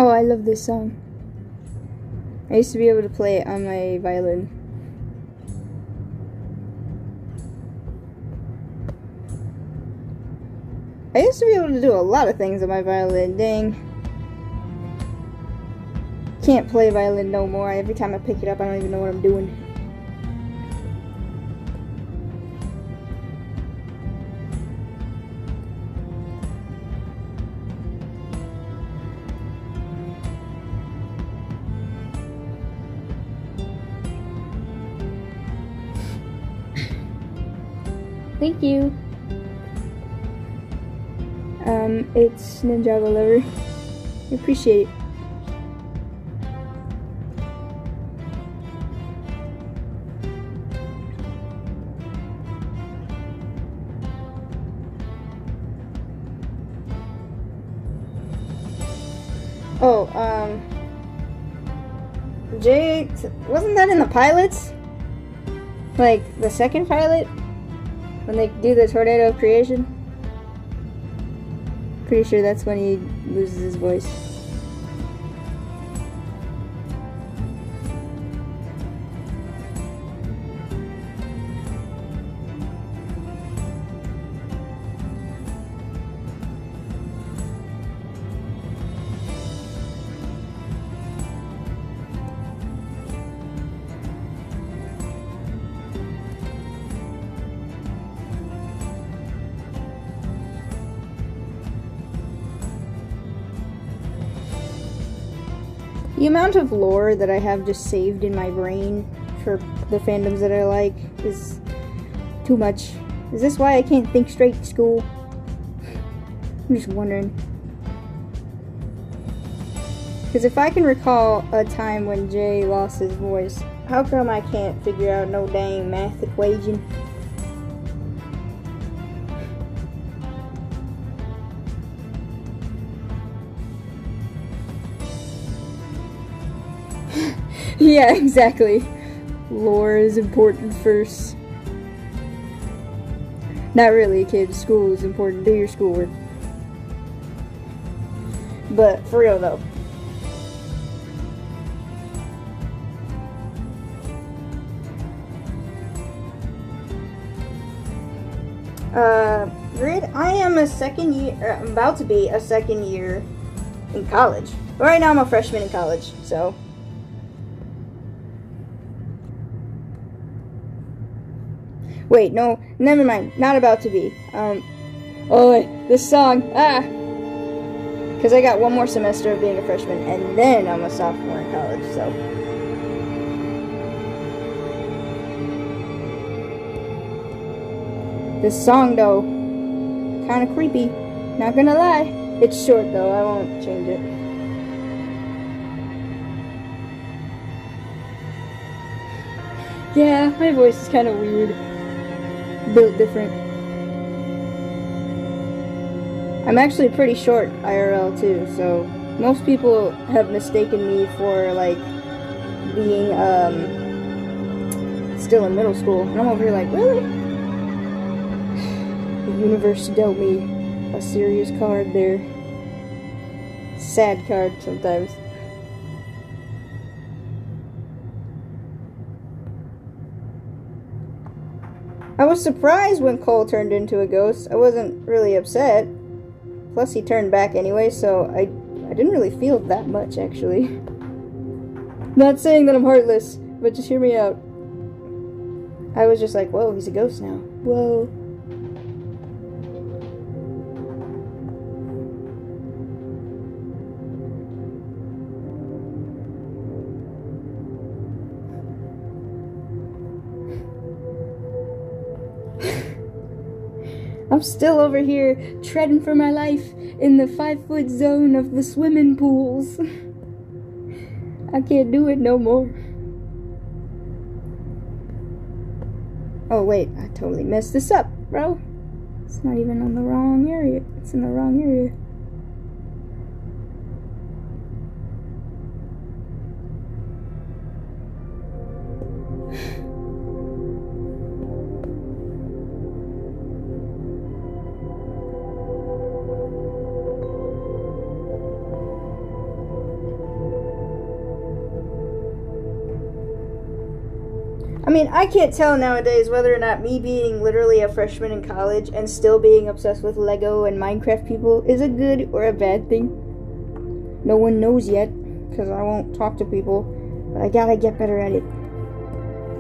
Oh, I love this song. I used to be able to play it on my violin. I used to be able to do a lot of things on my violin, dang. Can't play violin no more. Every time I pick it up, I don't even know what I'm doing. Thank you. It's Ninjago Lover. I appreciate it. Oh, Jay, wasn't that in the pilots? Like, the second pilot? When they do the tornado of creation? Pretty sure that's when he loses his voice. The amount of lore that I have just saved in my brain for the fandoms that I like is too much. Is this why I can't think straight at school? I'm just wondering. Because if I can recall a time when Jay lost his voice, how come I can't figure out no dang math equation? Yeah, exactly. Lore is important first. Not really, kids. School is important. Do your schoolwork. But, for real though. I am a second year, I'm about to be a second year in college. But right now I'm a freshman in college, so. Wait, no, never mind. Not about to be. This song. Because I got one more semester of being a freshman, and then I'm a sophomore in college, so. This song, though, kind of creepy. Not gonna lie. It's short, though. I won't change it. Yeah, my voice is kind of weird. Built different. I'm actually pretty short IRL too, so most people have mistaken me for like being still in middle school, and I'm over here like, really? The universe dealt me a serious card there. Sad card sometimes. I was surprised when Cole turned into a ghost. I wasn't really upset. Plus, he turned back anyway, so I didn't really feel that much, actually. Not saying that I'm heartless, but just hear me out. I was just like, whoa, he's a ghost now. Whoa. I'm still over here treading for my life in the 5-foot zone of the swimming pools. I can't do it no more. Oh wait, I totally messed this up, bro. It's not even on the wrong area. It's in the wrong area. I mean, I can't tell nowadays whether or not me being literally a freshman in college and still being obsessed with Lego and Minecraft people is a good or a bad thing. No one knows yet, because I won't talk to people, but I gotta get better at it.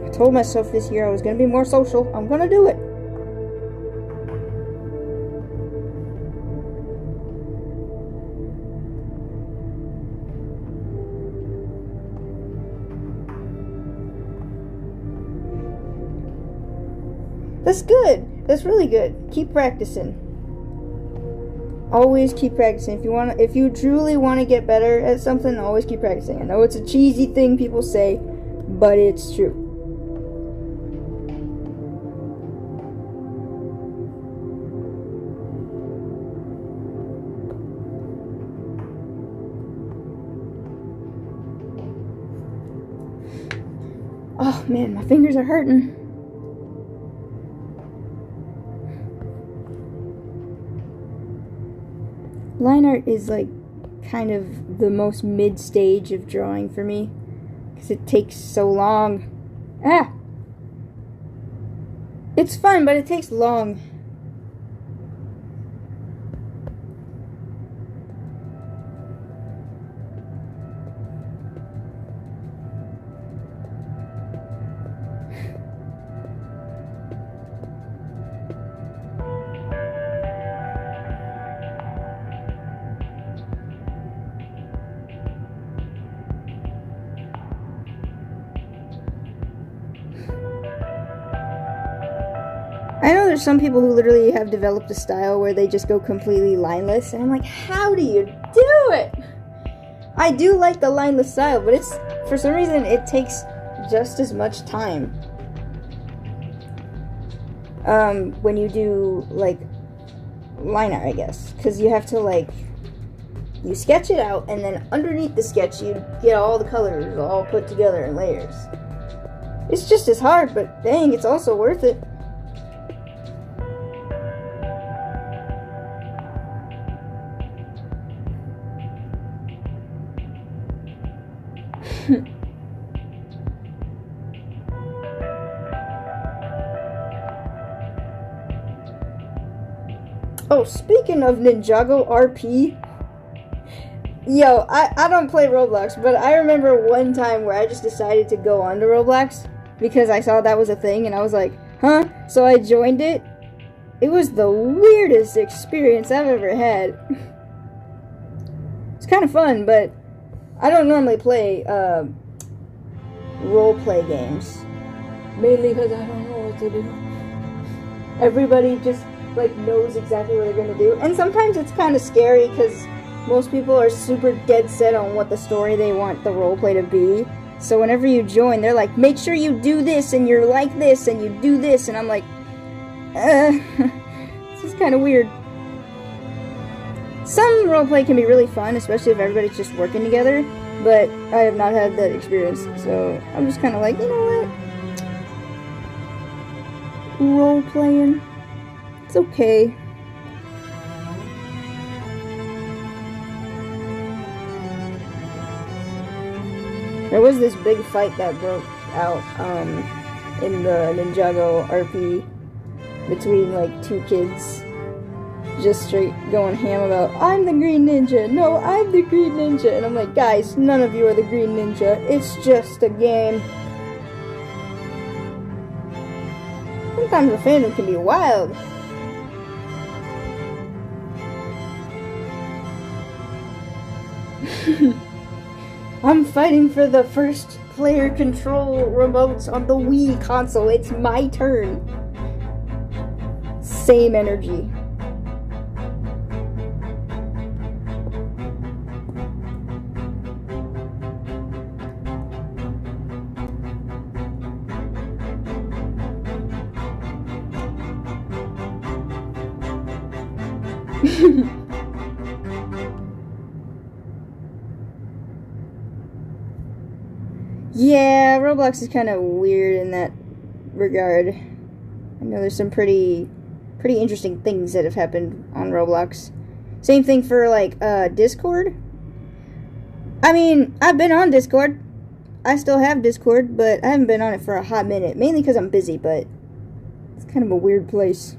I told myself this year I was gonna be more social. I'm gonna do it. That's good. That's really good. Keep practicing. Always keep practicing. If you truly want to get better at something, always keep practicing. I know it's a cheesy thing people say, but it's true. Oh man, my fingers are hurting. Line art is like kind of the most mid stage of drawing for me because it takes so long. Ah! It's fun, but it takes long. I know there's some people who literally have developed a style where they just go completely lineless, and I'm like, how do you do it? I do like the lineless style, but it's, for some reason, it takes just as much time. When you do, like, line art, I guess. Because you have to, like, you sketch it out, and then underneath the sketch, you get all the colors all put together in layers. It's just as hard, but dang, it's also worth it. Oh, speaking of Ninjago RP, yo, I don't play Roblox, but I remember one time where I just decided to go onto Roblox because I saw that was a thing, and I was like, huh? So I joined it. It was the weirdest experience I've ever had. It's kind of fun, but I don't normally play roleplay games. Mainly because I don't know what to do. Everybody just like knows exactly what they're gonna do, and sometimes it's kind of scary because most people are super dead set on what the story they want the roleplay to be. So whenever you join, they're like, make sure you do this, and you're like this, and you do this, and I'm like, this is kind of weird. Some roleplay can be really fun, especially if everybody's just working together, but I have not had that experience, so I'm just kind of like, you know what? Role-playing. It's okay. There was this big fight that broke out in the Ninjago RP between like two kids just straight going ham about, I'm the green ninja, no, I'm the green ninja, and I'm like, guys, none of you are the green ninja, it's just a game. Sometimes the fandom can be wild. I'm fighting for the first player control remotes on the Wii console. It's my turn. Same energy. Yeah, Roblox is kind of weird in that regard. I know there's some pretty interesting things that have happened on Roblox. Same thing for, like, Discord. I mean, I've been on Discord. I still have Discord, but I haven't been on it for a hot minute. Mainly because I'm busy, but it's kind of a weird place.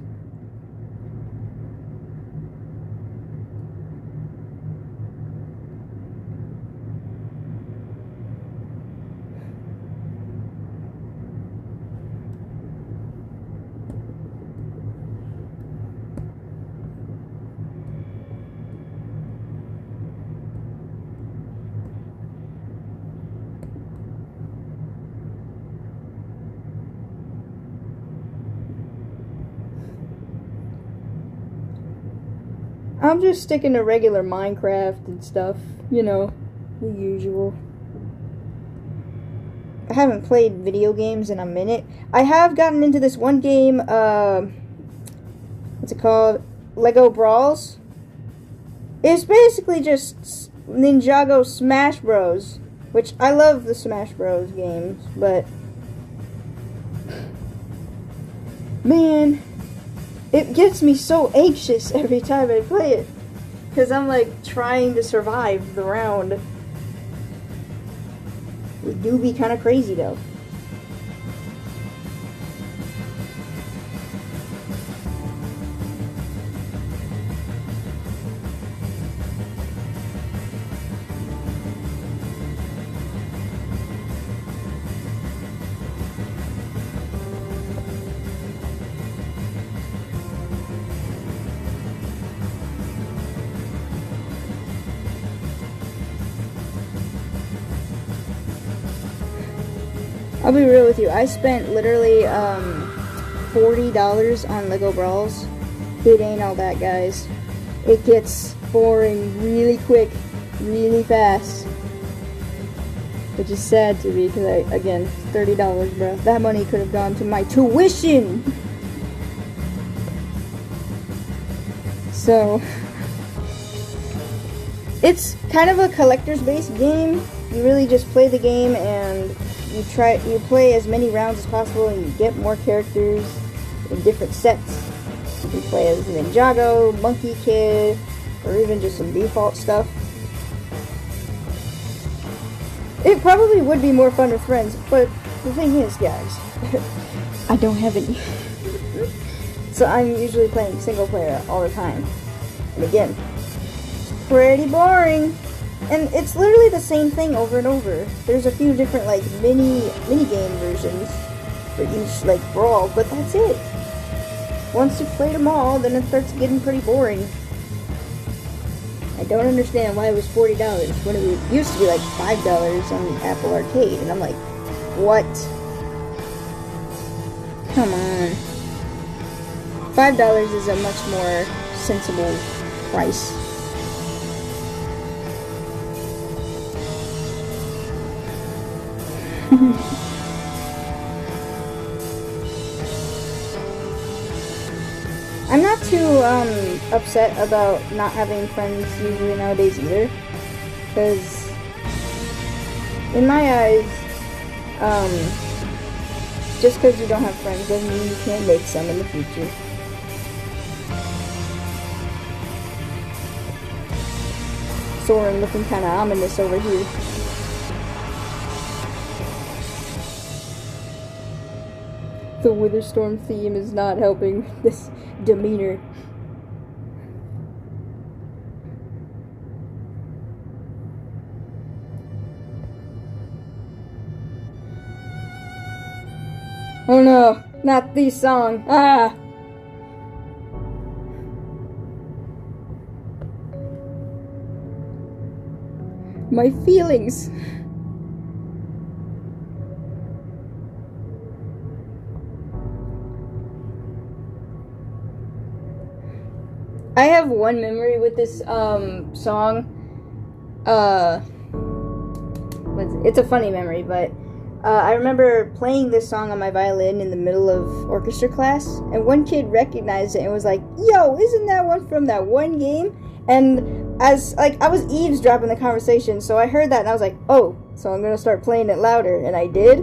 I'm just sticking to regular Minecraft and stuff, you know, the usual. I haven't played video games in a minute. I have gotten into this one game, what's it called? Lego Brawls. It's basically just Ninjago Smash Bros, which I love the Smash Bros games, but man, it gets me so anxious every time I play it. Because I'm like trying to survive the round. It do be kind of crazy though. I'll be real with you, I spent literally $40 on Lego Brawls. It ain't all that, guys. It gets boring really quick, really fast. Which is sad to me, because again, $30, bro. That money could have gone to my tuition! So, it's kind of a collector's based game. You really just play the game and you play as many rounds as possible, and you get more characters in different sets. You can play as Ninjago, Monkey Kid, or even just some default stuff. It probably would be more fun with friends, but the thing is, guys, I don't have any. So I'm usually playing single player all the time. And again, it's pretty boring. And it's literally the same thing over and over. There's a few different like mini game versions for each like brawl, but that's it. Once you've played them all, then it starts getting pretty boring. I don't understand why it was $40 when it used to be like $5 on the Apple Arcade, and I'm like, what? Come on. $5 is a much more sensible price. I'm not too upset about not having friends usually nowadays either, because in my eyes, just because you don't have friends doesn't mean you can't make some in the future. Soren looking kind of ominous over here. The Witherstorm theme is not helping this demeanor. Oh no, not the song. Ah! My feelings. I have one memory with this song. It's a funny memory, but I remember playing this song on my violin in the middle of orchestra class, and one kid recognized it and was like, "Yo, isn't that one from that one game?" And as I was eavesdropping the conversation, so I heard that and I was like, "Oh, so I'm gonna start playing it louder," and I did.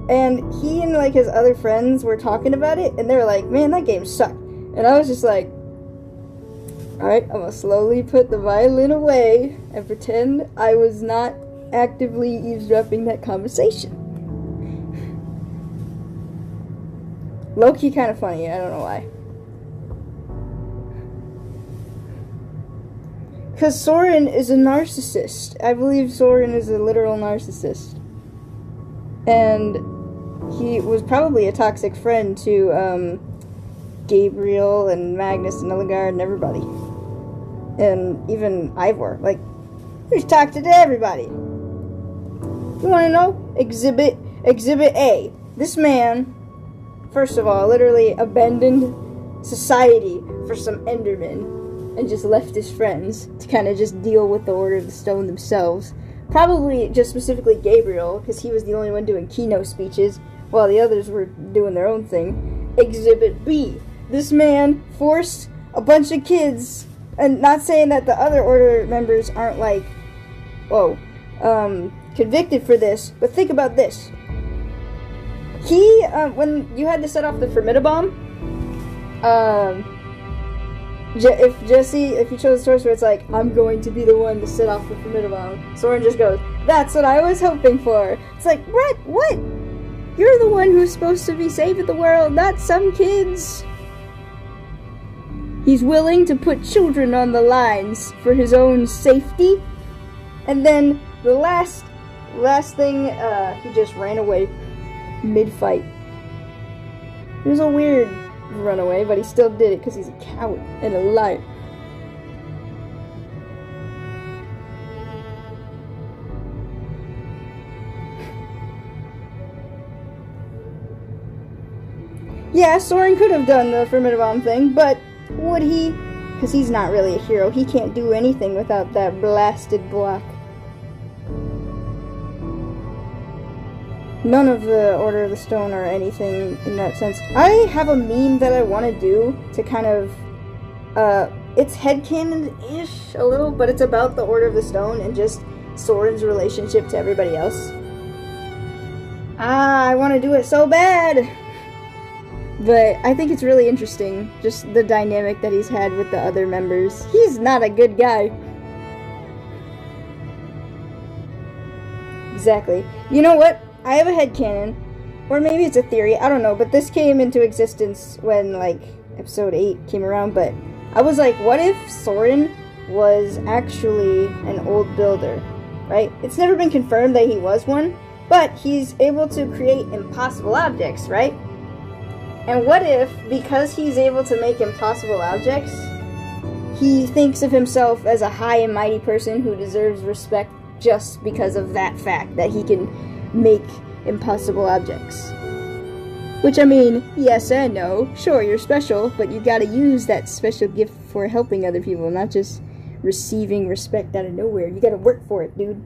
And he and like his other friends were talking about it, and they were like, "Man, that game sucked." And I was just like, alright, I'm gonna slowly put the violin away and pretend I was not actively eavesdropping that conversation. Low-key kind of funny, I don't know why. Because Soren is a narcissist. I believe Soren is a literal narcissist. And he was probably a toxic friend to Gabriel and Magnus and Ellegard and everybody. And even Ivor. Like, he's talking to everybody. You want to know? Exhibit A. This man, first of all, literally abandoned society for some Endermen and just left his friends to kind of just deal with the Order of the Stone themselves. Probably just specifically Gabriel, because he was the only one doing keynote speeches while the others were doing their own thing. Exhibit B. This man forced a bunch of kids, and not saying that the other Order members aren't like, whoa, convicted for this, but think about this. He, when you had to set off the Formidabomb, if you chose the choice where it's like, I'm going to be the one to set off the formidable, Soren just goes, that's what I was hoping for. It's like, what? You're the one who's supposed to be saving the world, not some kids. He's willing to put children on the lines for his own safety. And then the last thing, he just ran away mid-fight. It was a weird runaway, but he still did it because he's a coward and a liar. Yeah, Soren could have done the formidable thing, but would he? Because he's not really a hero. He can't do anything without that blasted block. None of the Order of the Stone or anything in that sense. I have a meme that I want to do to kind of, it's headcanon-ish a little, but it's about the Order of the Stone and just Soren's relationship to everybody else. I want to do it so bad! But I think it's really interesting, just the dynamic that he's had with the other members. He's not a good guy. Exactly. You know what? I have a headcanon, or maybe it's a theory, I don't know, but this came into existence when, like, episode 8 came around, but I was like, what if Soren was actually an old builder, right? It's never been confirmed that he was one, but he's able to create impossible objects, right? And what if, because he's able to make impossible objects, he thinks of himself as a high and mighty person who deserves respect just because of that fact, that he can make impossible objects. Which, I mean, yes and no. Sure, you're special, but you gotta use that special gift for helping other people, not just receiving respect out of nowhere. You gotta work for it, dude.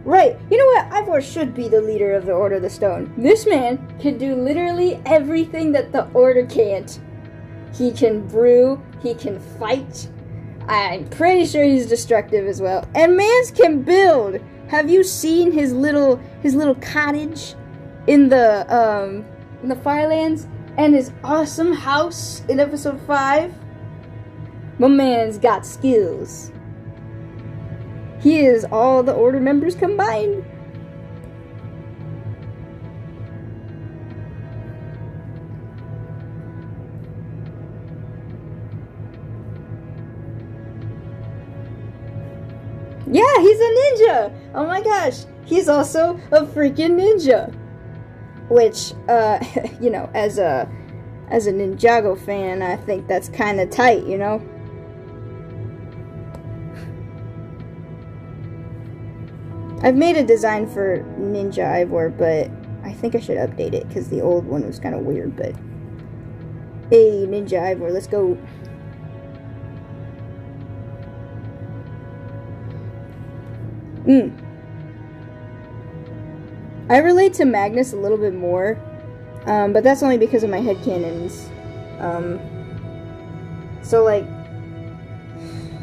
Right, you know what? Ivor should be the leader of the Order of the Stone. This man can do literally everything that the Order can't. He can brew, he can fight. I'm pretty sure he's destructive as well. And mans can build. Have you seen his little cottage in the Firelands and his awesome house in episode 5? My man's got skills. He is all the Order members combined. Yeah, he's a ninja! Oh my gosh, he's also a freaking ninja! Which, you know, as a Ninjago fan, I think that's kinda tight, you know? I've made a design for Ninja Ivor, but I think I should update it, because the old one was kinda weird, but... Hey, Ninja Ivor, let's go! I relate to Magnus a little bit more, but that's only because of my headcanons. So, like,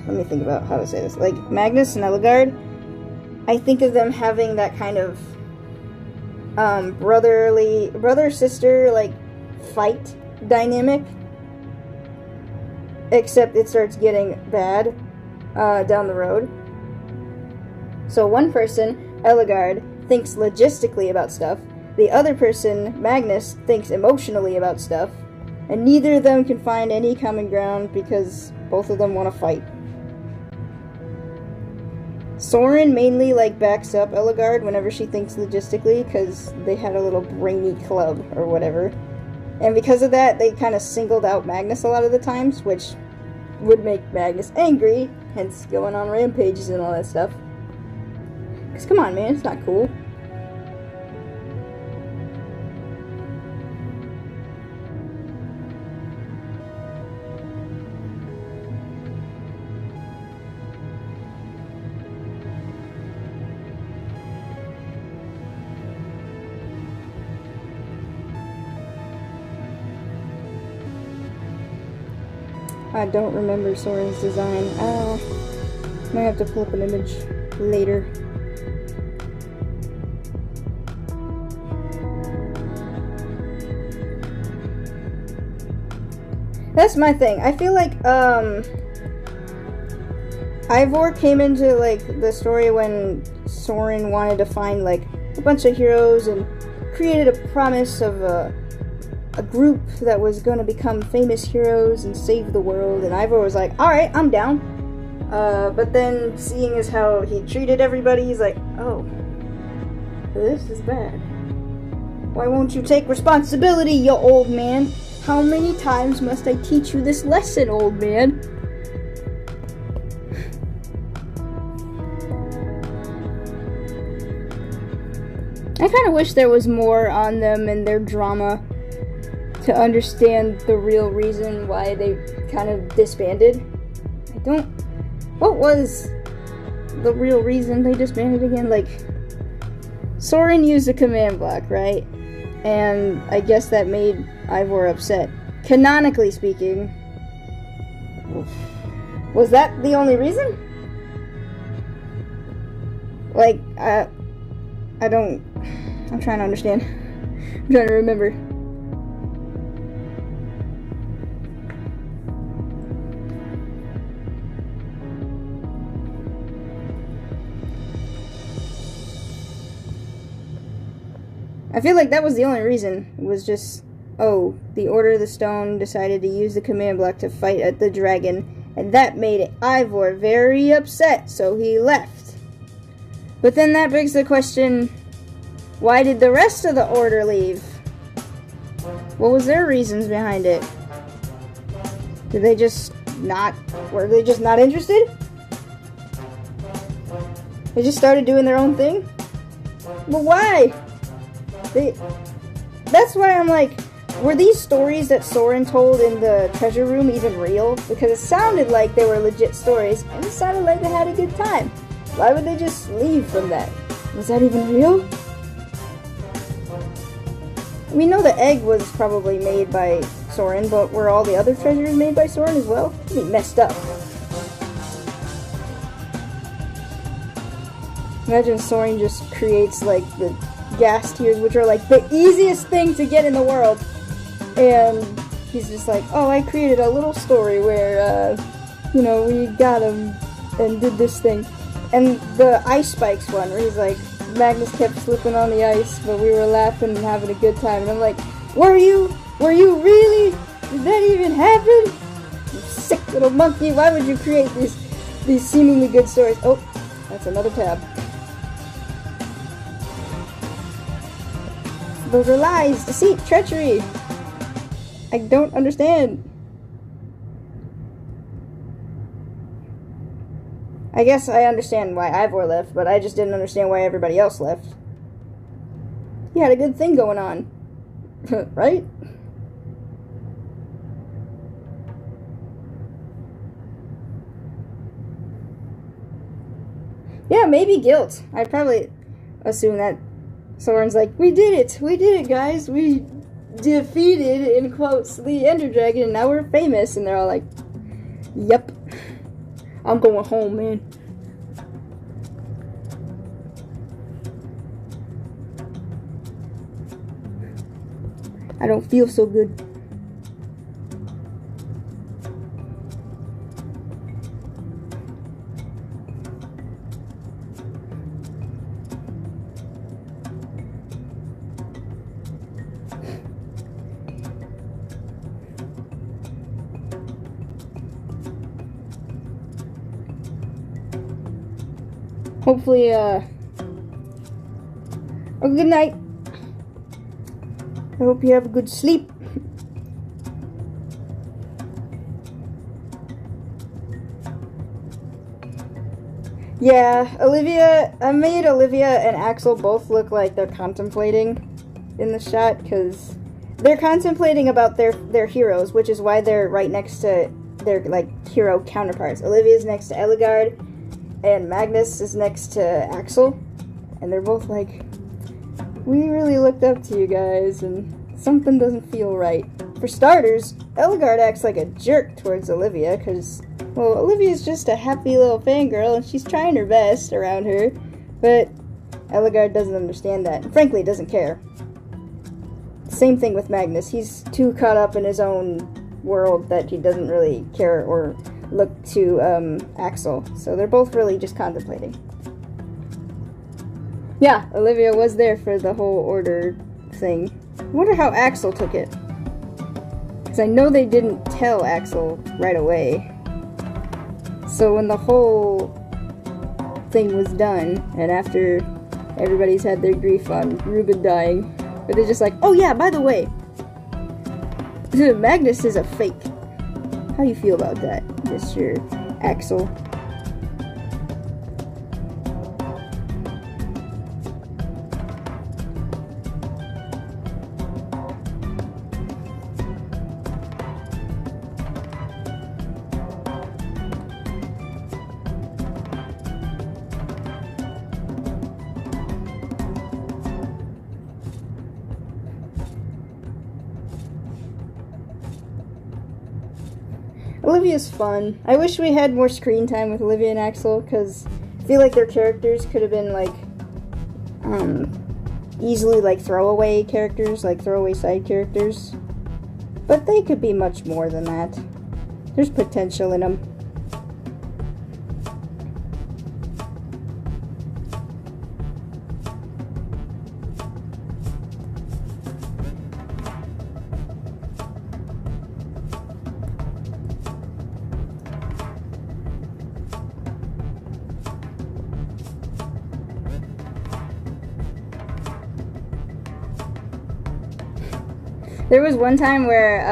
let me think about how to say this. Like, Magnus and Ellegaard, I think of them having that kind of brother-sister, like, fight dynamic. Except it starts getting bad down the road. So one person, Ellegaard, thinks logistically about stuff. The other person, Magnus, thinks emotionally about stuff. And neither of them can find any common ground because both of them want to fight. Soren mainly, like, backs up Ellegaard whenever she thinks logistically because they had a little brainy club or whatever. And because of that, they kind of singled out Magnus a lot of the times, which would make Magnus angry, hence going on rampages and all that stuff. Because, come on, man, it's not cool. I don't remember Soren's design. Might have to pull up an image later. That's my thing. I feel like, Ivor came into, like, the story when Soren wanted to find, like, a bunch of heroes and created a promise of a group that was going to become famous heroes and save the world, and Ivor was like, alright, I'm down. But then, seeing as how he treated everybody, he's like, oh, this is bad. Why won't you take responsibility, you old man? How many times must I teach you this lesson, old man? I kind of wish there was more on them and their drama to understand the real reason why they kind of disbanded. What was the real reason they disbanded again? Like, Soren used a command block, right? And I guess that made Ivor upset. Canonically speaking, was that the only reason? Like, I'm trying to understand. I'm trying to remember. I feel like that was the only reason. It was just, oh, the Order of the Stone decided to use the command block to fight at the dragon, and that made Ivor very upset, so he left. But then that begs the question, why did the rest of the Order leave? What was their reasons behind it? Were they just not interested? They just started doing their own thing? But why? That's why I'm like, were these stories that Soren told in the treasure room even real? Because it sounded like they were legit stories, and it sounded like they had a good time. Why would they just leave from that? Was that even real? We know the egg was probably made by Soren, but were all the other treasures made by Soren as well? That'd be messed up. Imagine Soren just creates, like, the gas tiers, which are, like, the easiest thing to get in the world. And he's just like, oh, I created a little story where, you know, we got him and did this thing. And the ice spikes one, where he's like, Magnus kept slipping on the ice, but we were laughing and having a good time. And I'm like, were you really? Did that even happen? You sick little monkey, why would you create these seemingly good stories? Oh, that's another tab. Those are lies, deceit, treachery. I don't understand. I guess I understand why Ivor left, but I just didn't understand why everybody else left. He had a good thing going on. Right? Yeah, maybe guilt. I'd probably assume that Soren's like, we did it guys, we defeated, in quotes, the Ender Dragon, and now we're famous, and they're all like, yep, I'm going home, man. I don't feel so good. Hopefully, a good night. I hope you have a good sleep. Yeah, I made Olivia and Axel both look like they're contemplating in the shot, because they're contemplating about their heroes, which is why they're right next to their, like, hero counterparts. Olivia's next to Ellegaard, and Magnus is next to Axel, and they're both like, we really looked up to you guys, and something doesn't feel right. For starters, Ellegaard acts like a jerk towards Olivia, because, well, Olivia's just a happy little fangirl, and she's trying her best around her, but Ellegaard doesn't understand that, and frankly doesn't care. Same thing with Magnus. He's too caught up in his own world that he doesn't really care or look to Axel. So they're both really just contemplating. Yeah, Olivia was there for the whole order thing. I wonder how Axel took it. Because I know they didn't tell Axel right away. So when the whole thing was done, and after everybody's had their grief on Reuben dying, but they're just like, oh yeah, by the way, Magnus is a fake. How do you feel about that, Mr. Axel? Olivia's fun. I wish we had more screen time with Olivia and Axel, because I feel like their characters could have been, like, easily, like, throwaway characters, like, throwaway side characters. But they could be much more than that. There's potential in them. There was one time where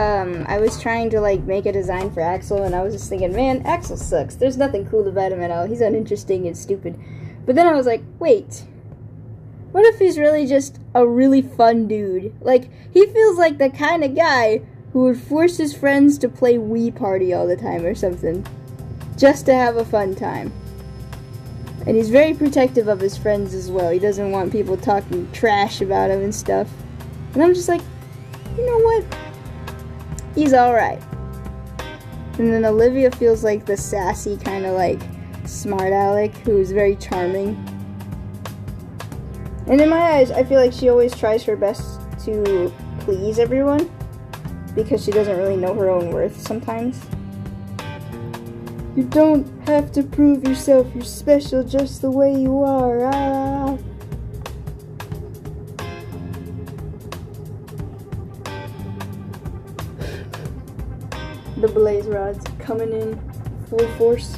I was trying to like make a design for Axel, and I was just thinking, man, Axel sucks. There's nothing cool about him at all. He's uninteresting and stupid. But then I was like, wait, what if he's really just a really fun dude? Like, he feels like the kind of guy who would force his friends to play Wii Party all the time or something, just to have a fun time. And he's very protective of his friends as well. He doesn't want people talking trash about him and stuff. And I'm just like, you know what? He's alright. And then Olivia feels like the sassy kind of like smart aleck who's very charming. And in my eyes, I feel like she always tries her best to please everyone because she doesn't really know her own worth sometimes. You don't have to prove yourself. You're special just the way you are. Ah. The blaze rods coming in full force.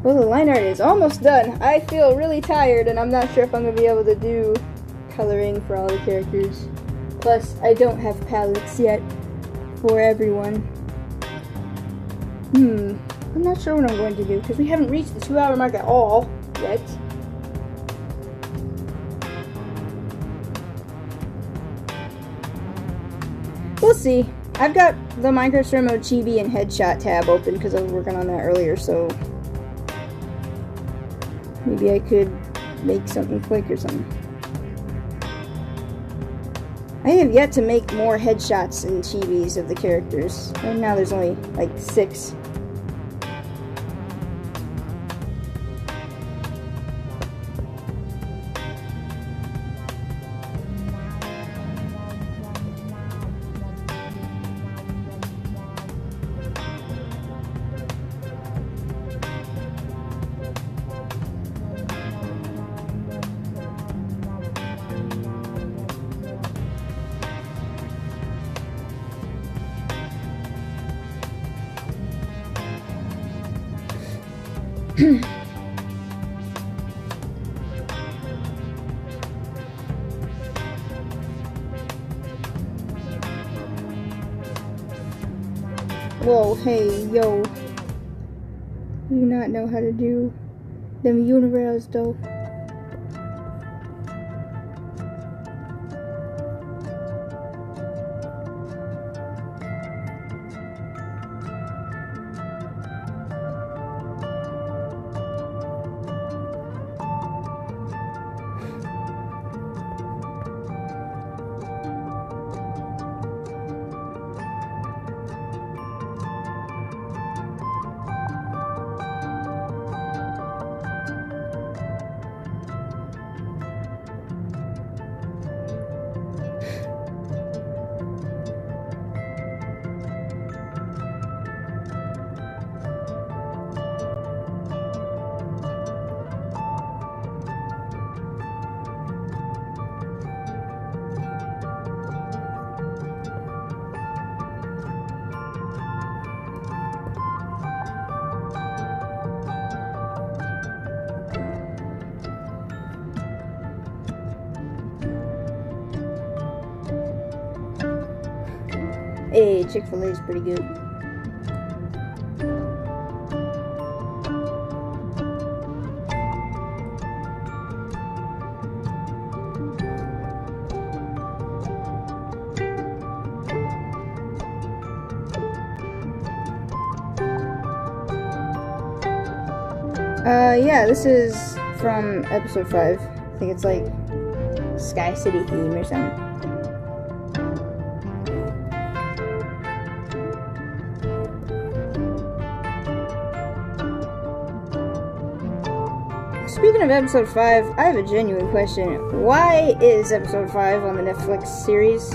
Well, the line art is almost done. I feel really tired, and I'm not sure if I'm going to be able to do coloring for all the characters. Plus, I don't have palettes yet for everyone. I'm not sure what I'm going to do, because we haven't reached the 2-hour mark at all yet. We'll see. I've got the Minecraft Story Mode Chibi and Headshot tab open because I was working on that earlier, so maybe I could make something quick or something. I have yet to make more headshots and chibis of the characters. Right now there's only like 6. Whoa, hey, yo. You do not know how to do them unirails, though. Hey, Chick-fil-A is pretty good. Yeah, this is from episode 5. I think it's like Sky City theme or something. Speaking of episode 5, I have a genuine question. Why is episode 5 on the Netflix series?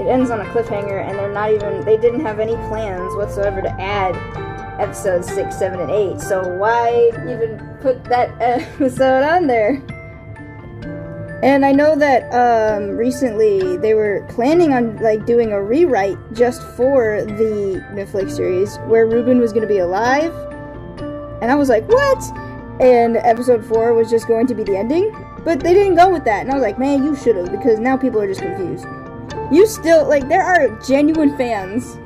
It ends on a cliffhanger, and they didn't have any plans whatsoever to add episodes 6, 7, and 8. So why even put that episode on there? And I know that recently they were planning on like doing a rewrite just for the Netflix series where Reuben was going to be alive. And I was like, what? And episode 4 was just going to be the ending, but they didn't go with that. And I was like, man, you should have, because now people are just confused. You still, like, there are genuine fans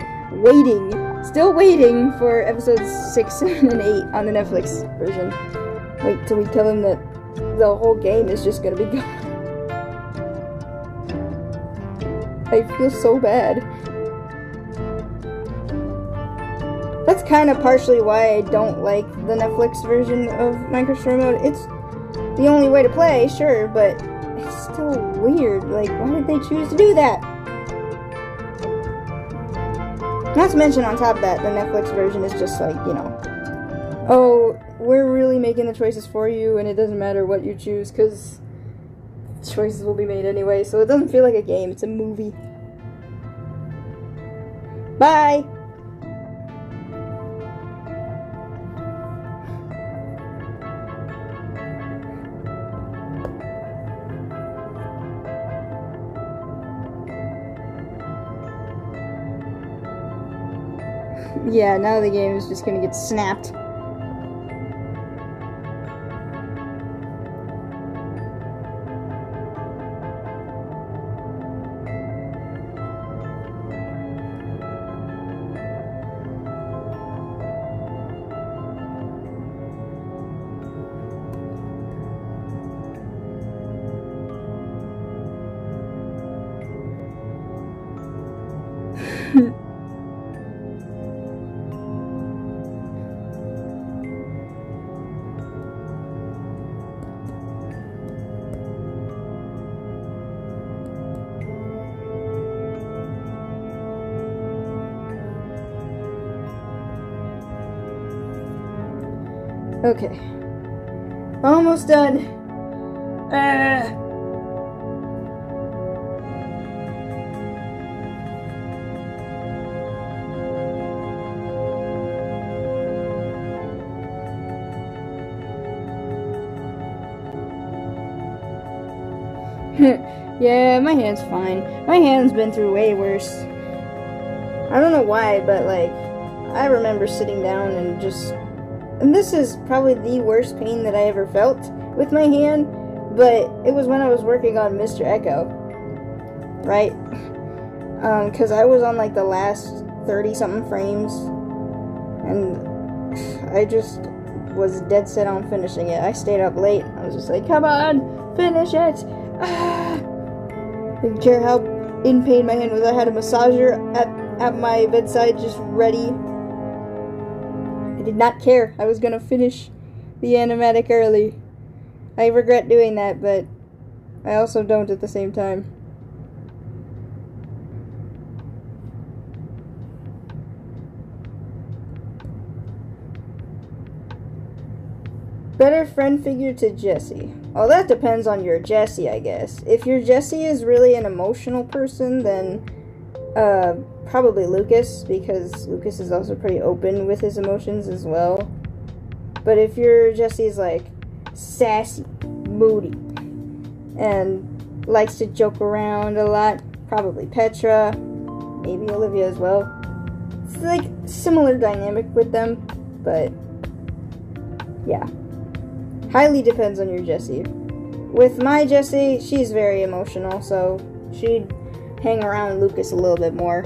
still waiting for episodes 6, 7, and 8 on the Netflix version. Wait till we tell them that the whole game is just gonna be gone. I feel so bad. That's kind of partially why I don't like the Netflix version of Minecraft Story Mode. It's the only way to play, sure, but it's still weird. Like, why did they choose to do that? Not to mention, on top of that, the Netflix version is just like, you know, oh, we're really making the choices for you, and it doesn't matter what you choose, because choices will be made anyway, so it doesn't feel like a game, it's a movie. Bye! Yeah, now the game is just gonna get snapped. Okay. Almost done. Yeah, my hand's fine. My hand's been through way worse. I don't know why, but like, I remember sitting down and just... And this is probably the worst pain that I ever felt with my hand, but it was when I was working on Mr. Echo, right? Because I was on like the last 30-something frames, and I just was dead set on finishing it. I stayed up late. I was just like, come on, finish it! Ah! Didn't care how in pain my hand was. I had a massager at my bedside just ready. I did not care. I was gonna finish the animatic early. I regret doing that, but I also don't at the same time. Better friend figure to Jesse. Well, that depends on your Jesse, I guess. If your Jesse is really an emotional person, then probably Lucas, because Lucas is also pretty open with his emotions as well. But if your Jesse is like sassy, moody, and likes to joke around a lot, probably Petra, maybe Olivia as well. It's like similar dynamic with them, but yeah. Highly depends on your Jessie. With my Jessie, she's very emotional, so she'd hang around Lucas a little bit more.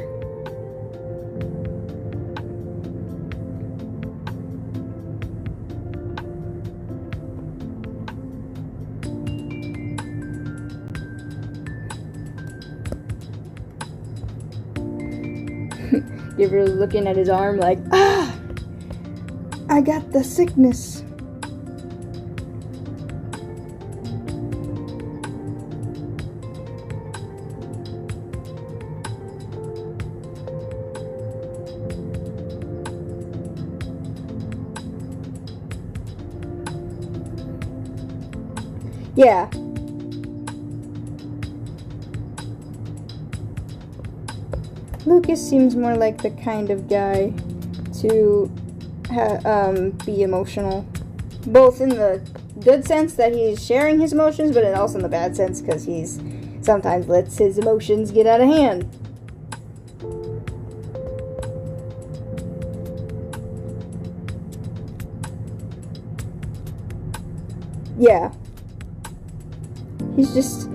Ivor looking at his arm like, ah! I got the sickness. Yeah. Lucas seems more like the kind of guy to be emotional. Both in the good sense that he's sharing his emotions, but also in the bad sense because he's sometimes lets his emotions get out of hand. Yeah. He's just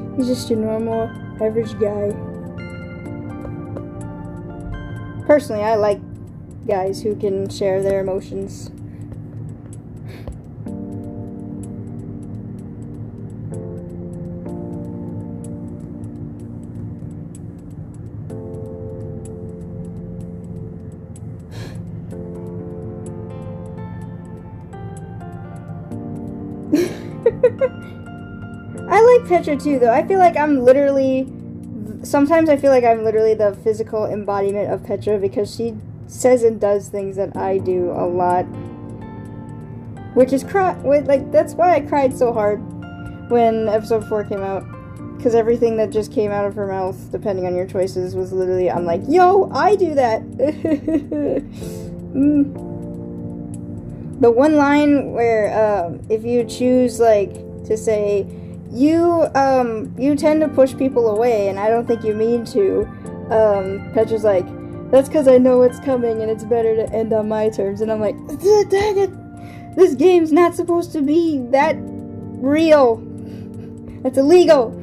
a normal, average guy. Personally, I like guys who can share their emotions. I like Petra too, though. I feel like sometimes I feel like I'm literally the physical embodiment of Petra because she says and does things that I do a lot. Which is that's why I cried so hard when episode 4 came out. Because everything that just came out of her mouth, depending on your choices, was literally, I'm like, yo, I do that! The one line where, if you choose, to say, you tend to push people away, and I don't think you mean to, Petra's like, that's because I know what's coming, and it's better to end on my terms, and I'm like, dang it! This game's not supposed to be that real! That's illegal!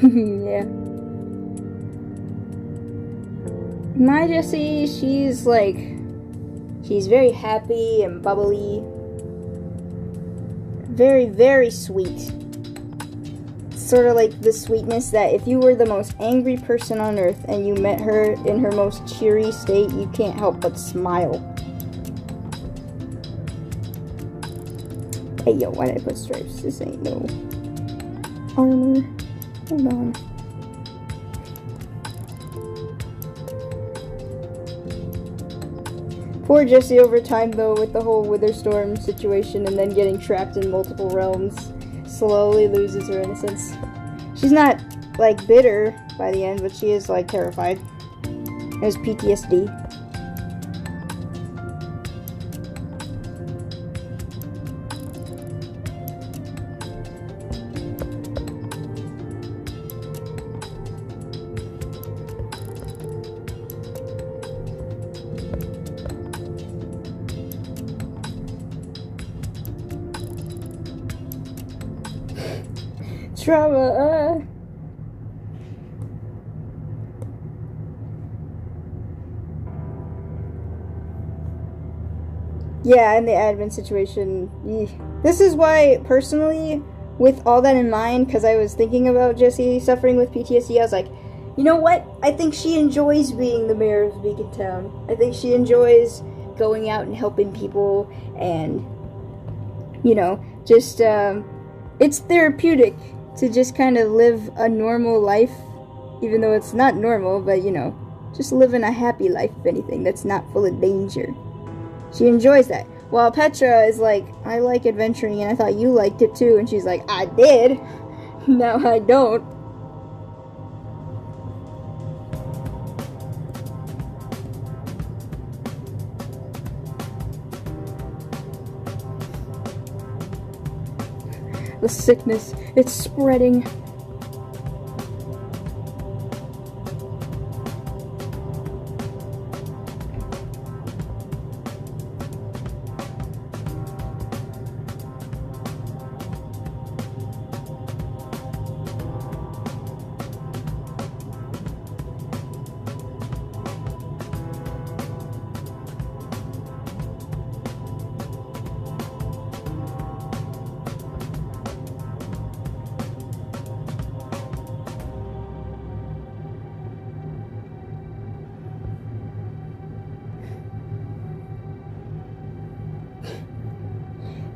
Yeah. My Jessie, she's very happy and bubbly. Very, very sweet. Sort of like the sweetness that if you were the most angry person on earth and you met her in her most cheery state, you can't help but smile. Hey, yo, why did I put stripes? This ain't no armor. Hold on. Poor Jessie over time, though, with the whole Witherstorm situation and then getting trapped in multiple realms, slowly loses her innocence. She's not, bitter by the end, but she is, terrified. There's PTSD. Trauma, Yeah, and the admin situation. This is why, personally, with all that in mind, because I was thinking about Jessie suffering with PTSD, I was like, you know what? I think she enjoys being the mayor of Beacon Town. I think she enjoys going out and helping people and, just, it's therapeutic to just kind of live a normal life, even though it's not normal, but, just living a happy life, if anything, that's not full of danger. She enjoys that. While Petra is like, I like adventuring, and I thought you liked it too, and she's like, I did. Now I don't. The sickness, it's spreading.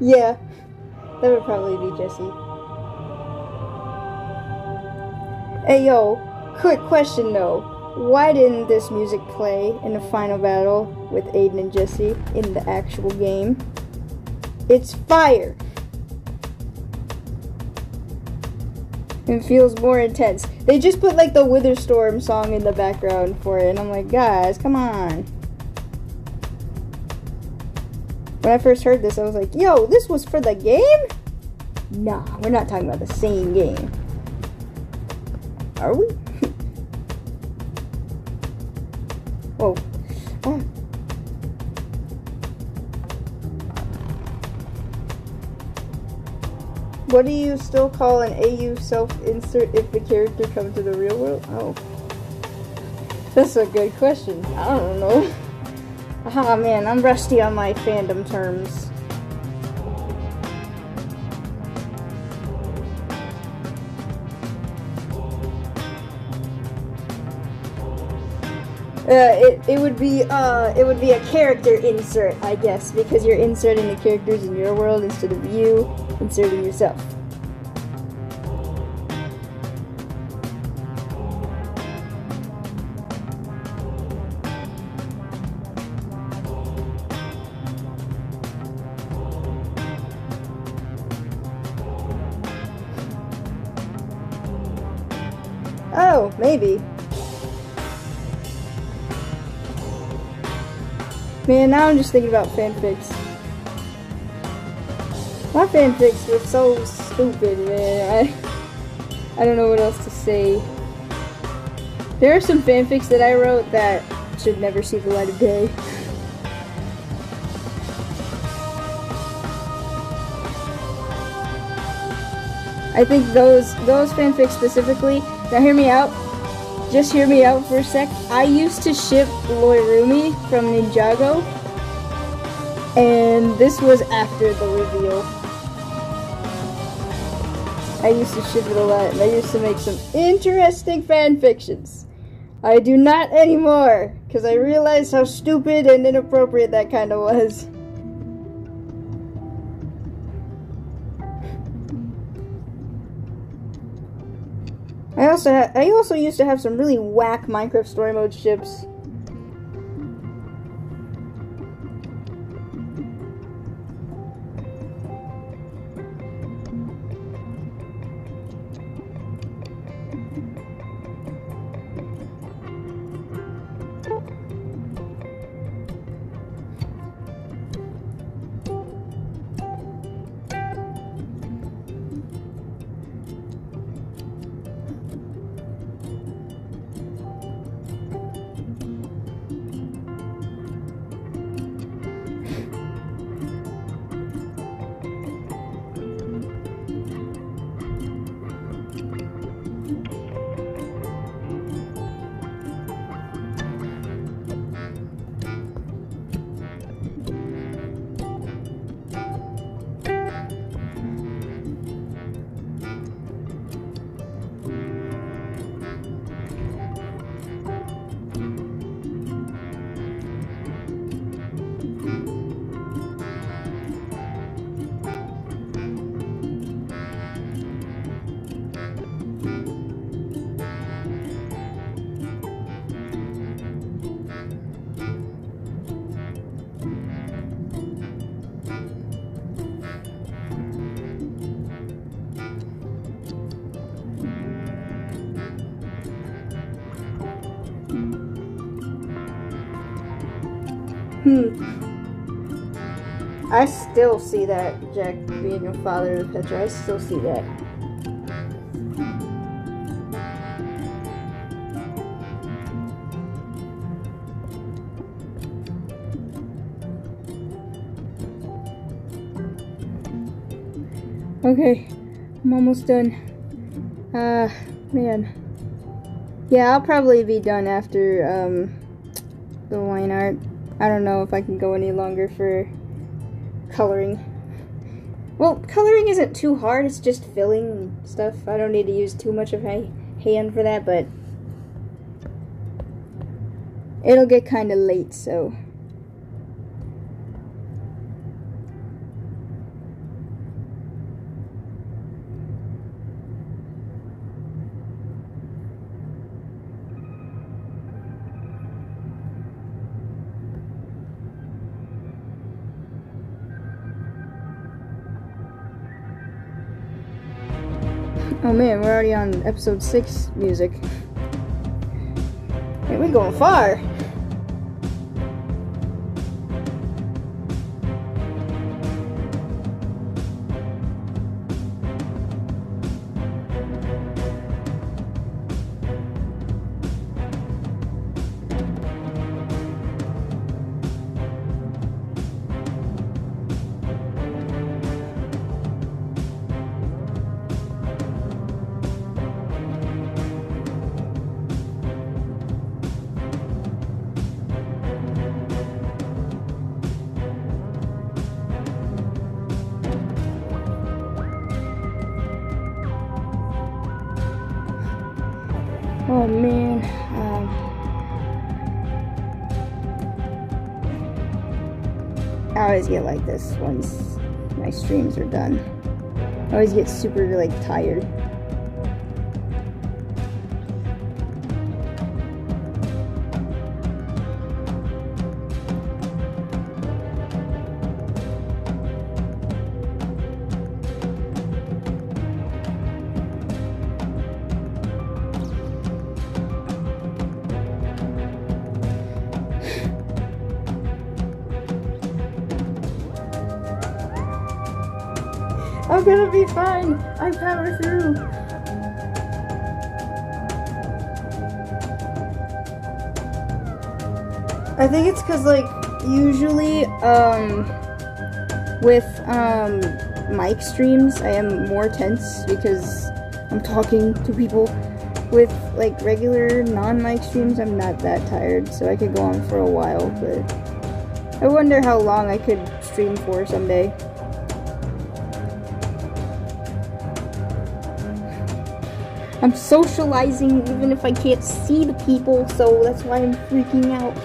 Yeah, that would probably be Jesse. Hey yo, quick question though. Why didn't this music play in the final battle with Aiden and Jesse in the actual game? It's fire! It feels more intense. They just put like the Witherstorm song in the background for it, and I'm like, guys, come on. When I first heard this, I was like, yo, this was for the game? Nah, we're not talking about the same game. Are we? Whoa. Ah. What do you still call an AU self-insert if the character comes to the real world? Oh. That's a good question. I don't know. Ah, man, I'm rusty on my fandom terms. It would be a character insert, I guess, because you're inserting the characters in your world instead of you inserting yourself. Oh, maybe. Man, now I'm just thinking about fanfics. My fanfics were so stupid, man. I don't know what else to say. There are some fanfics that I wrote that should never see the light of day. I think those fanfics specifically. Now hear me out. Just hear me out for a sec. I used to ship Rumi from Ninjago, and this was after the reveal. I used to ship it a lot, and I used to make some interesting fanfictions. I do not anymore, because I realized how stupid and inappropriate that kind of was. I also used to have some really whack Minecraft story mode ships. I still see that, Jack being a father of Petra. I still see that. Okay, I'm almost done. Man. Yeah, I'll probably be done after, the line art. I don't know if I can go any longer for coloring. Well, coloring isn't too hard, it's just filling and stuff. I don't need to use too much of my hand for that, but it'll get kind of late, so. Oh man, we're already on episode 6 music. Hey, we're going far. Oh man, I always get like this once my streams are done. I always get super like tired. I'm gonna be fine. I power through. I think it's because, like, usually, with, mic streams, I am more tense because I'm talking to people. With, like, regular non-mic streams, I'm not that tired, so I could go on for a while, but I wonder how long I could stream for someday. I'm socializing even if I can't see the people, so that's why I'm freaking out.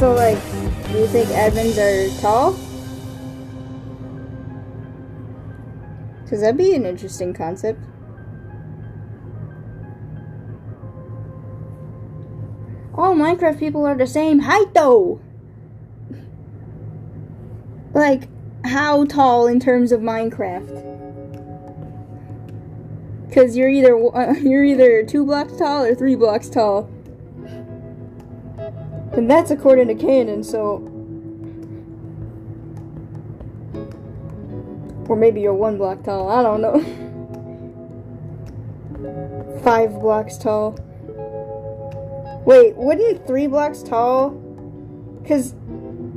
So, like, do you think admins are tall? Because that'd be an interesting concept. All Minecraft people are the same height, though! Like, how tall in terms of Minecraft? Because you're either 2 blocks tall or 3 blocks tall. And that's according to Canon, so... Or maybe you're 1 block tall, I don't know. 5 blocks tall. Wait, wouldn't 3 blocks tall? Because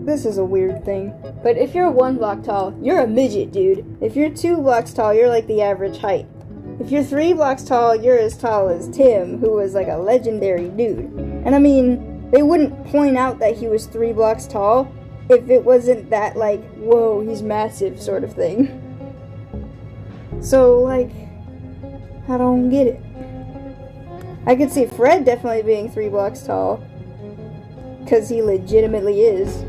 this is a weird thing. But if you're 1 block tall, you're a midget, dude. If you're 2 blocks tall, you're like the average height. If you're 3 blocks tall, you're as tall as Tim, who was like a legendary dude. And I mean, they wouldn't point out that he was 3 blocks tall if it wasn't that, like, whoa, he's massive sort of thing. So, like, I don't get it. I could see Fred definitely being 3 blocks tall, because he legitimately is.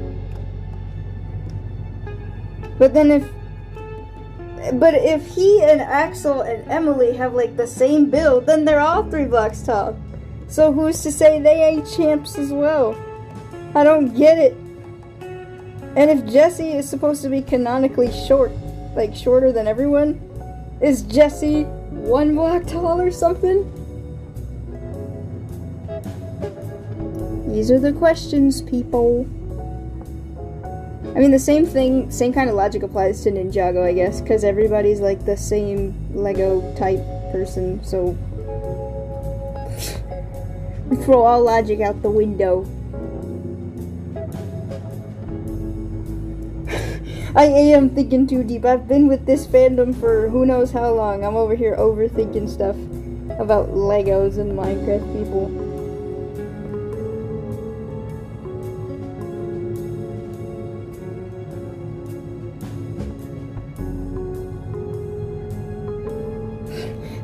But then if he and Axel and Emily have like the same build, then they're all 3 blocks tall. So who's to say they ain't champs as well? I don't get it. And if Jesse is supposed to be canonically short, like shorter than everyone, is Jesse 1 block tall or something? These are the questions, people. I mean, the same kind of logic applies to Ninjago, I guess, because everybody's like the same Lego type person, so we throw all logic out the window. I am thinking too deep. I've been with this fandom for who knows how long. I'm over here overthinking stuff about Legos and Minecraft people.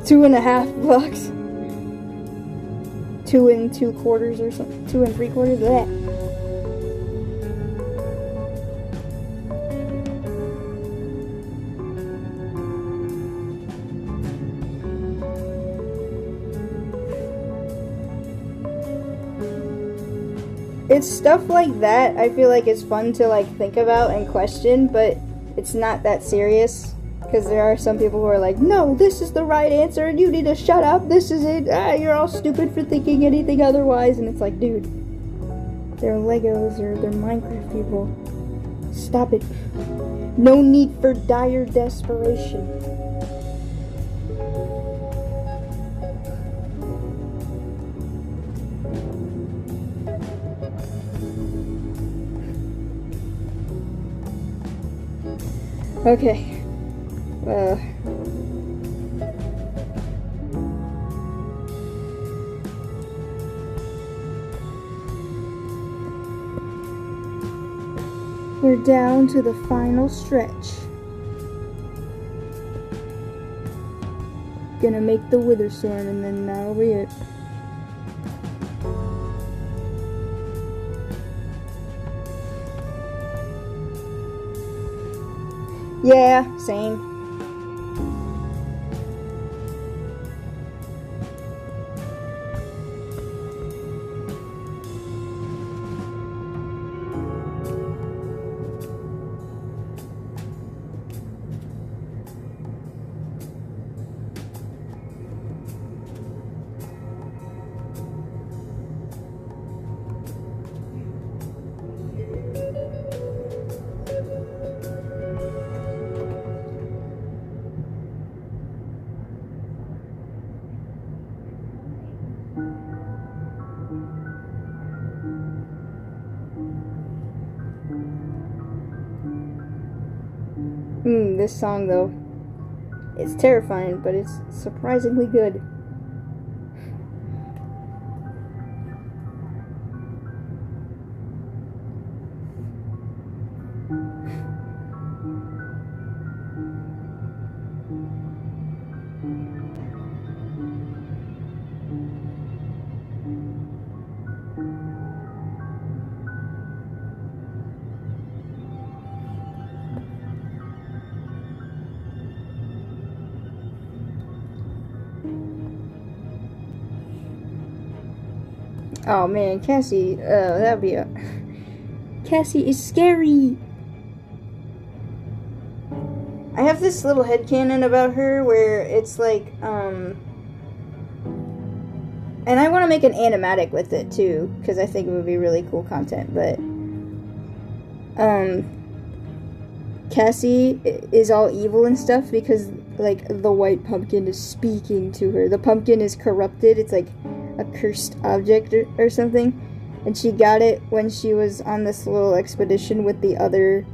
Two and a half blocks. 2 2/4 or something. 2 3/4. That. It's stuff like that I feel like it's fun to like think about and question, but it's not that serious. Because there are some people who are like, no, this is the right answer and you need to shut up, this is it, you're all stupid for thinking anything otherwise. And it's like, dude, they're Legos or they're Minecraft people. Stop it. No need for dire desperation. Okay. We're down to the final stretch. Gonna make the wither Soren and then that'll be it. Yeah, same. This song, though, it's terrifying, but it's surprisingly good. Oh man, Cassie, that'd be a... Cassie is scary! I have this little headcanon about her where it's like, and I want to make an animatic with it too, because I think it would be really cool content, but, Cassie is all evil and stuff because, like, the white pumpkin is speaking to her. The pumpkin is corrupted, it's like a cursed object or something, and she got it when she was on this little expedition with the other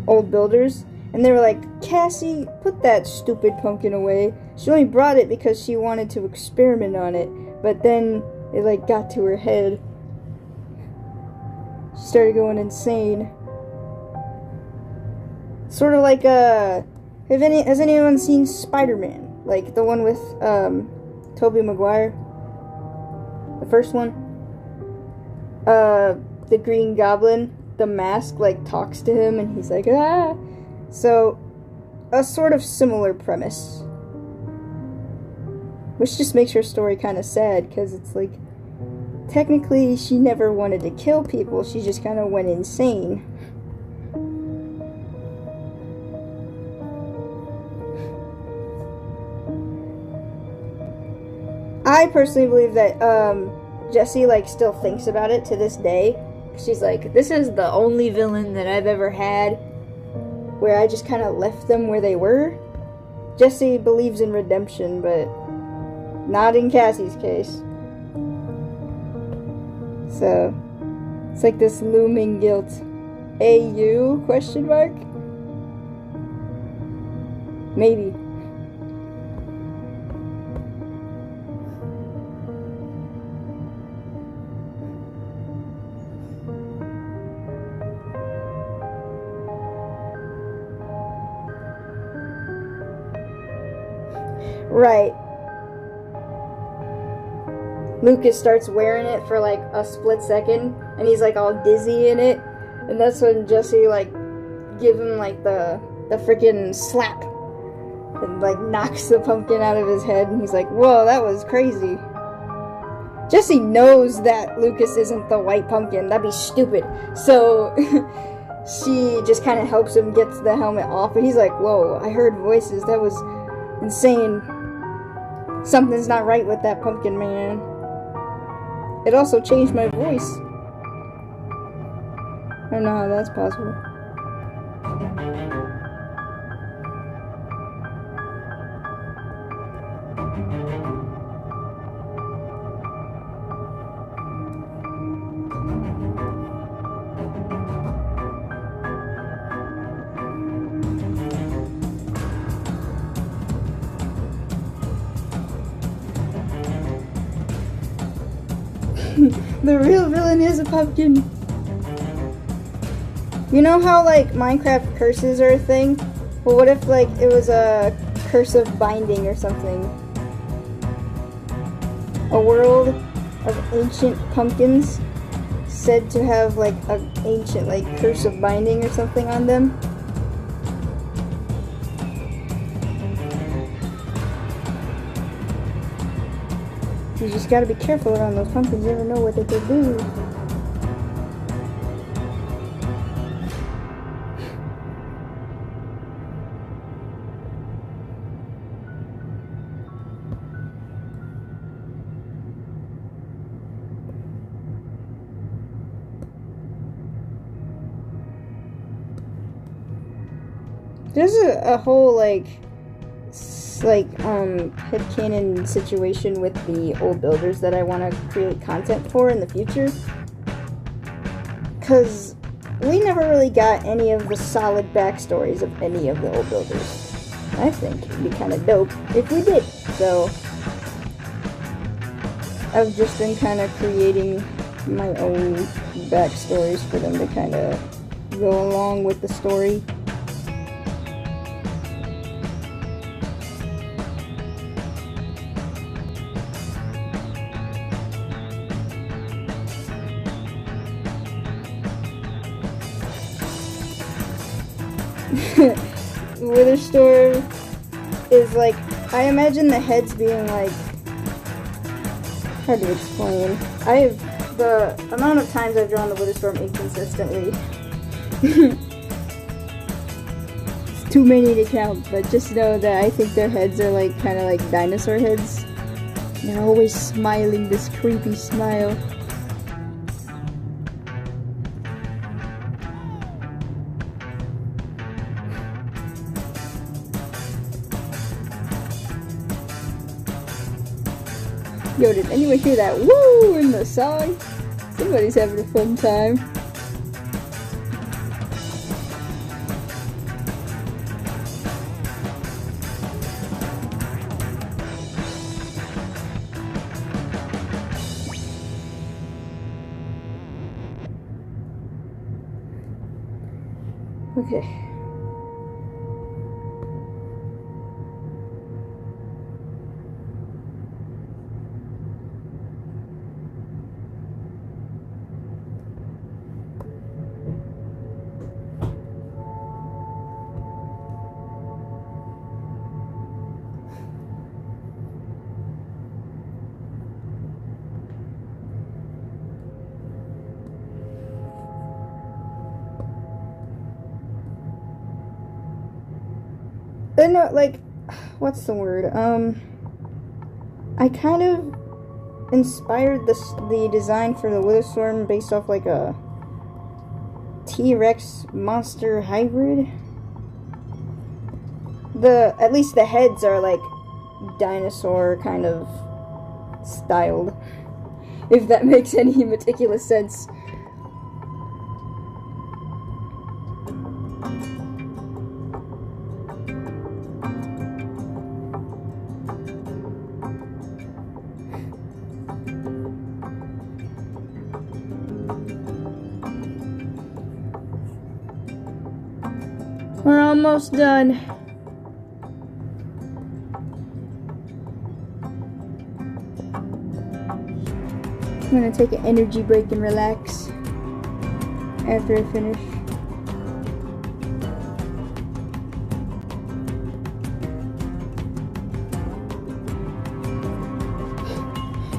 old builders, and they were like, Cassie, put that stupid pumpkin away. She only brought it because she wanted to experiment on it, but then it like got to her head. She started going insane. Sort of like has anyone seen Spider-Man? Like the one with Tobey Maguire? The first one? The Green Goblin, the mask like talks to him and he's like, ah. So a sort of similar premise. Which just makes her story kind of sad, because it's like, technically she never wanted to kill people, she just kind of went insane. I personally believe that Jesse like still thinks about it to this day. She's like, this is the only villain that I've ever had where I just kind of left them where they were. Jesse believes in redemption, but not in Cassie's case. So it's like this looming guilt. AU? Question mark? Maybe. Right. Lucas starts wearing it for like a split second, and he's like all dizzy in it, and that's when Jesse like gives him like the freaking slap and like knocks the pumpkin out of his head, and he's like, whoa, that was crazy. Jesse knows that Lucas isn't the white pumpkin, that'd be stupid, so she just kind of helps him get the helmet off, and he's like, whoa, I heard voices, that was insane. Something's not right with that pumpkin, man. It also changed my voice. I don't know how that's possible. The real villain is a pumpkin. You know how like Minecraft curses are a thing? Well, what if like it was a curse of binding or something? A world of ancient pumpkins said to have like an ancient like curse of binding or something on them. You just gotta be careful around those pumpkins, you never know what they could do. There's a whole headcanon situation with the old builders that I want to create content for in the future, because we never really got any of the solid backstories of any of the old builders. I think it'd be kind of dope if we did, so I've just been kind of creating my own backstories for them to kind of go along with the story. Witherstorm is like, I imagine the heads being like, hard to explain. The amount of times I've drawn the Witherstorm inconsistently. It's too many to count, but just know that I think their heads are like kind of like dinosaur heads. They're always smiling this creepy smile. Yo, did anyone hear that woo in the song? Somebody's having a fun time. Okay. No, like, what's the word? I kind of inspired the design for the Witherstorm based off like a T-Rex monster hybrid. At least the heads are like dinosaur kind of styled, if that makes any meticulous sense. We're almost done. I'm gonna take an energy break and relax after I finish.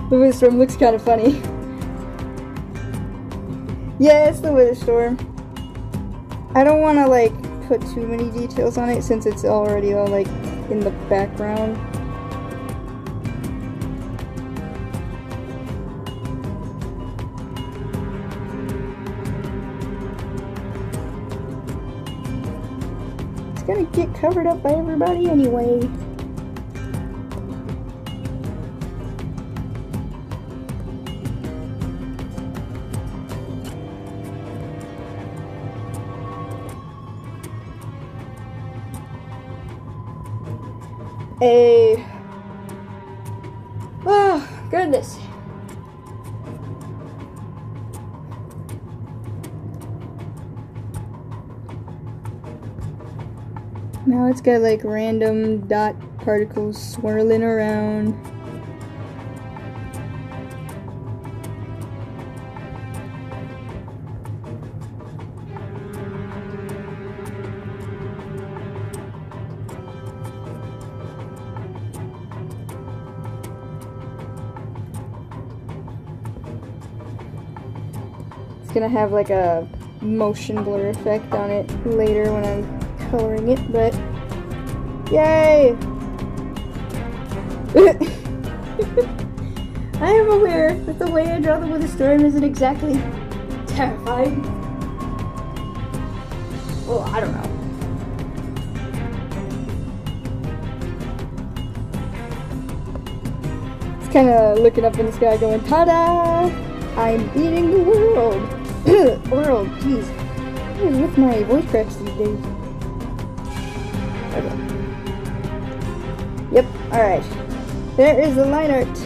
The Witherstorm looks kind of funny. Yeah, it's the Witherstorm. I don't want to like put too many details on it since it's already all like in the background. It's gonna get covered up by everybody anyway. Oh, goodness. Now it's got like random dot particles swirling around. Gonna have like a motion blur effect on it later when I'm coloring it, but yay! I am aware that the way I draw the Witherstorm isn't exactly terrifying. Well, I don't know. It's kind of looking up in the sky going, ta-da! I'm eating the world! World, jeez. What is with my voice cracks these days? Okay. Yep, alright. There is the line art.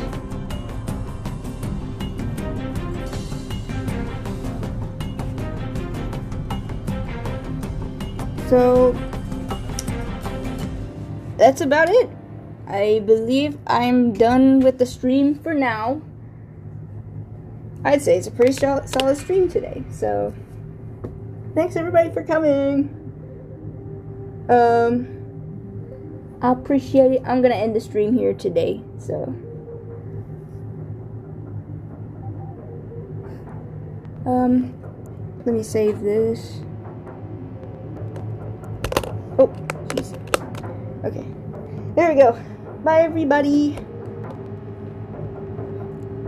So, that's about it. I believe I'm done with the stream for now. I'd say it's a pretty solid stream today, so thanks everybody for coming. I appreciate it. I'm gonna end the stream here today, so let me save this. Oh, jeez. Okay, there we go. Bye everybody.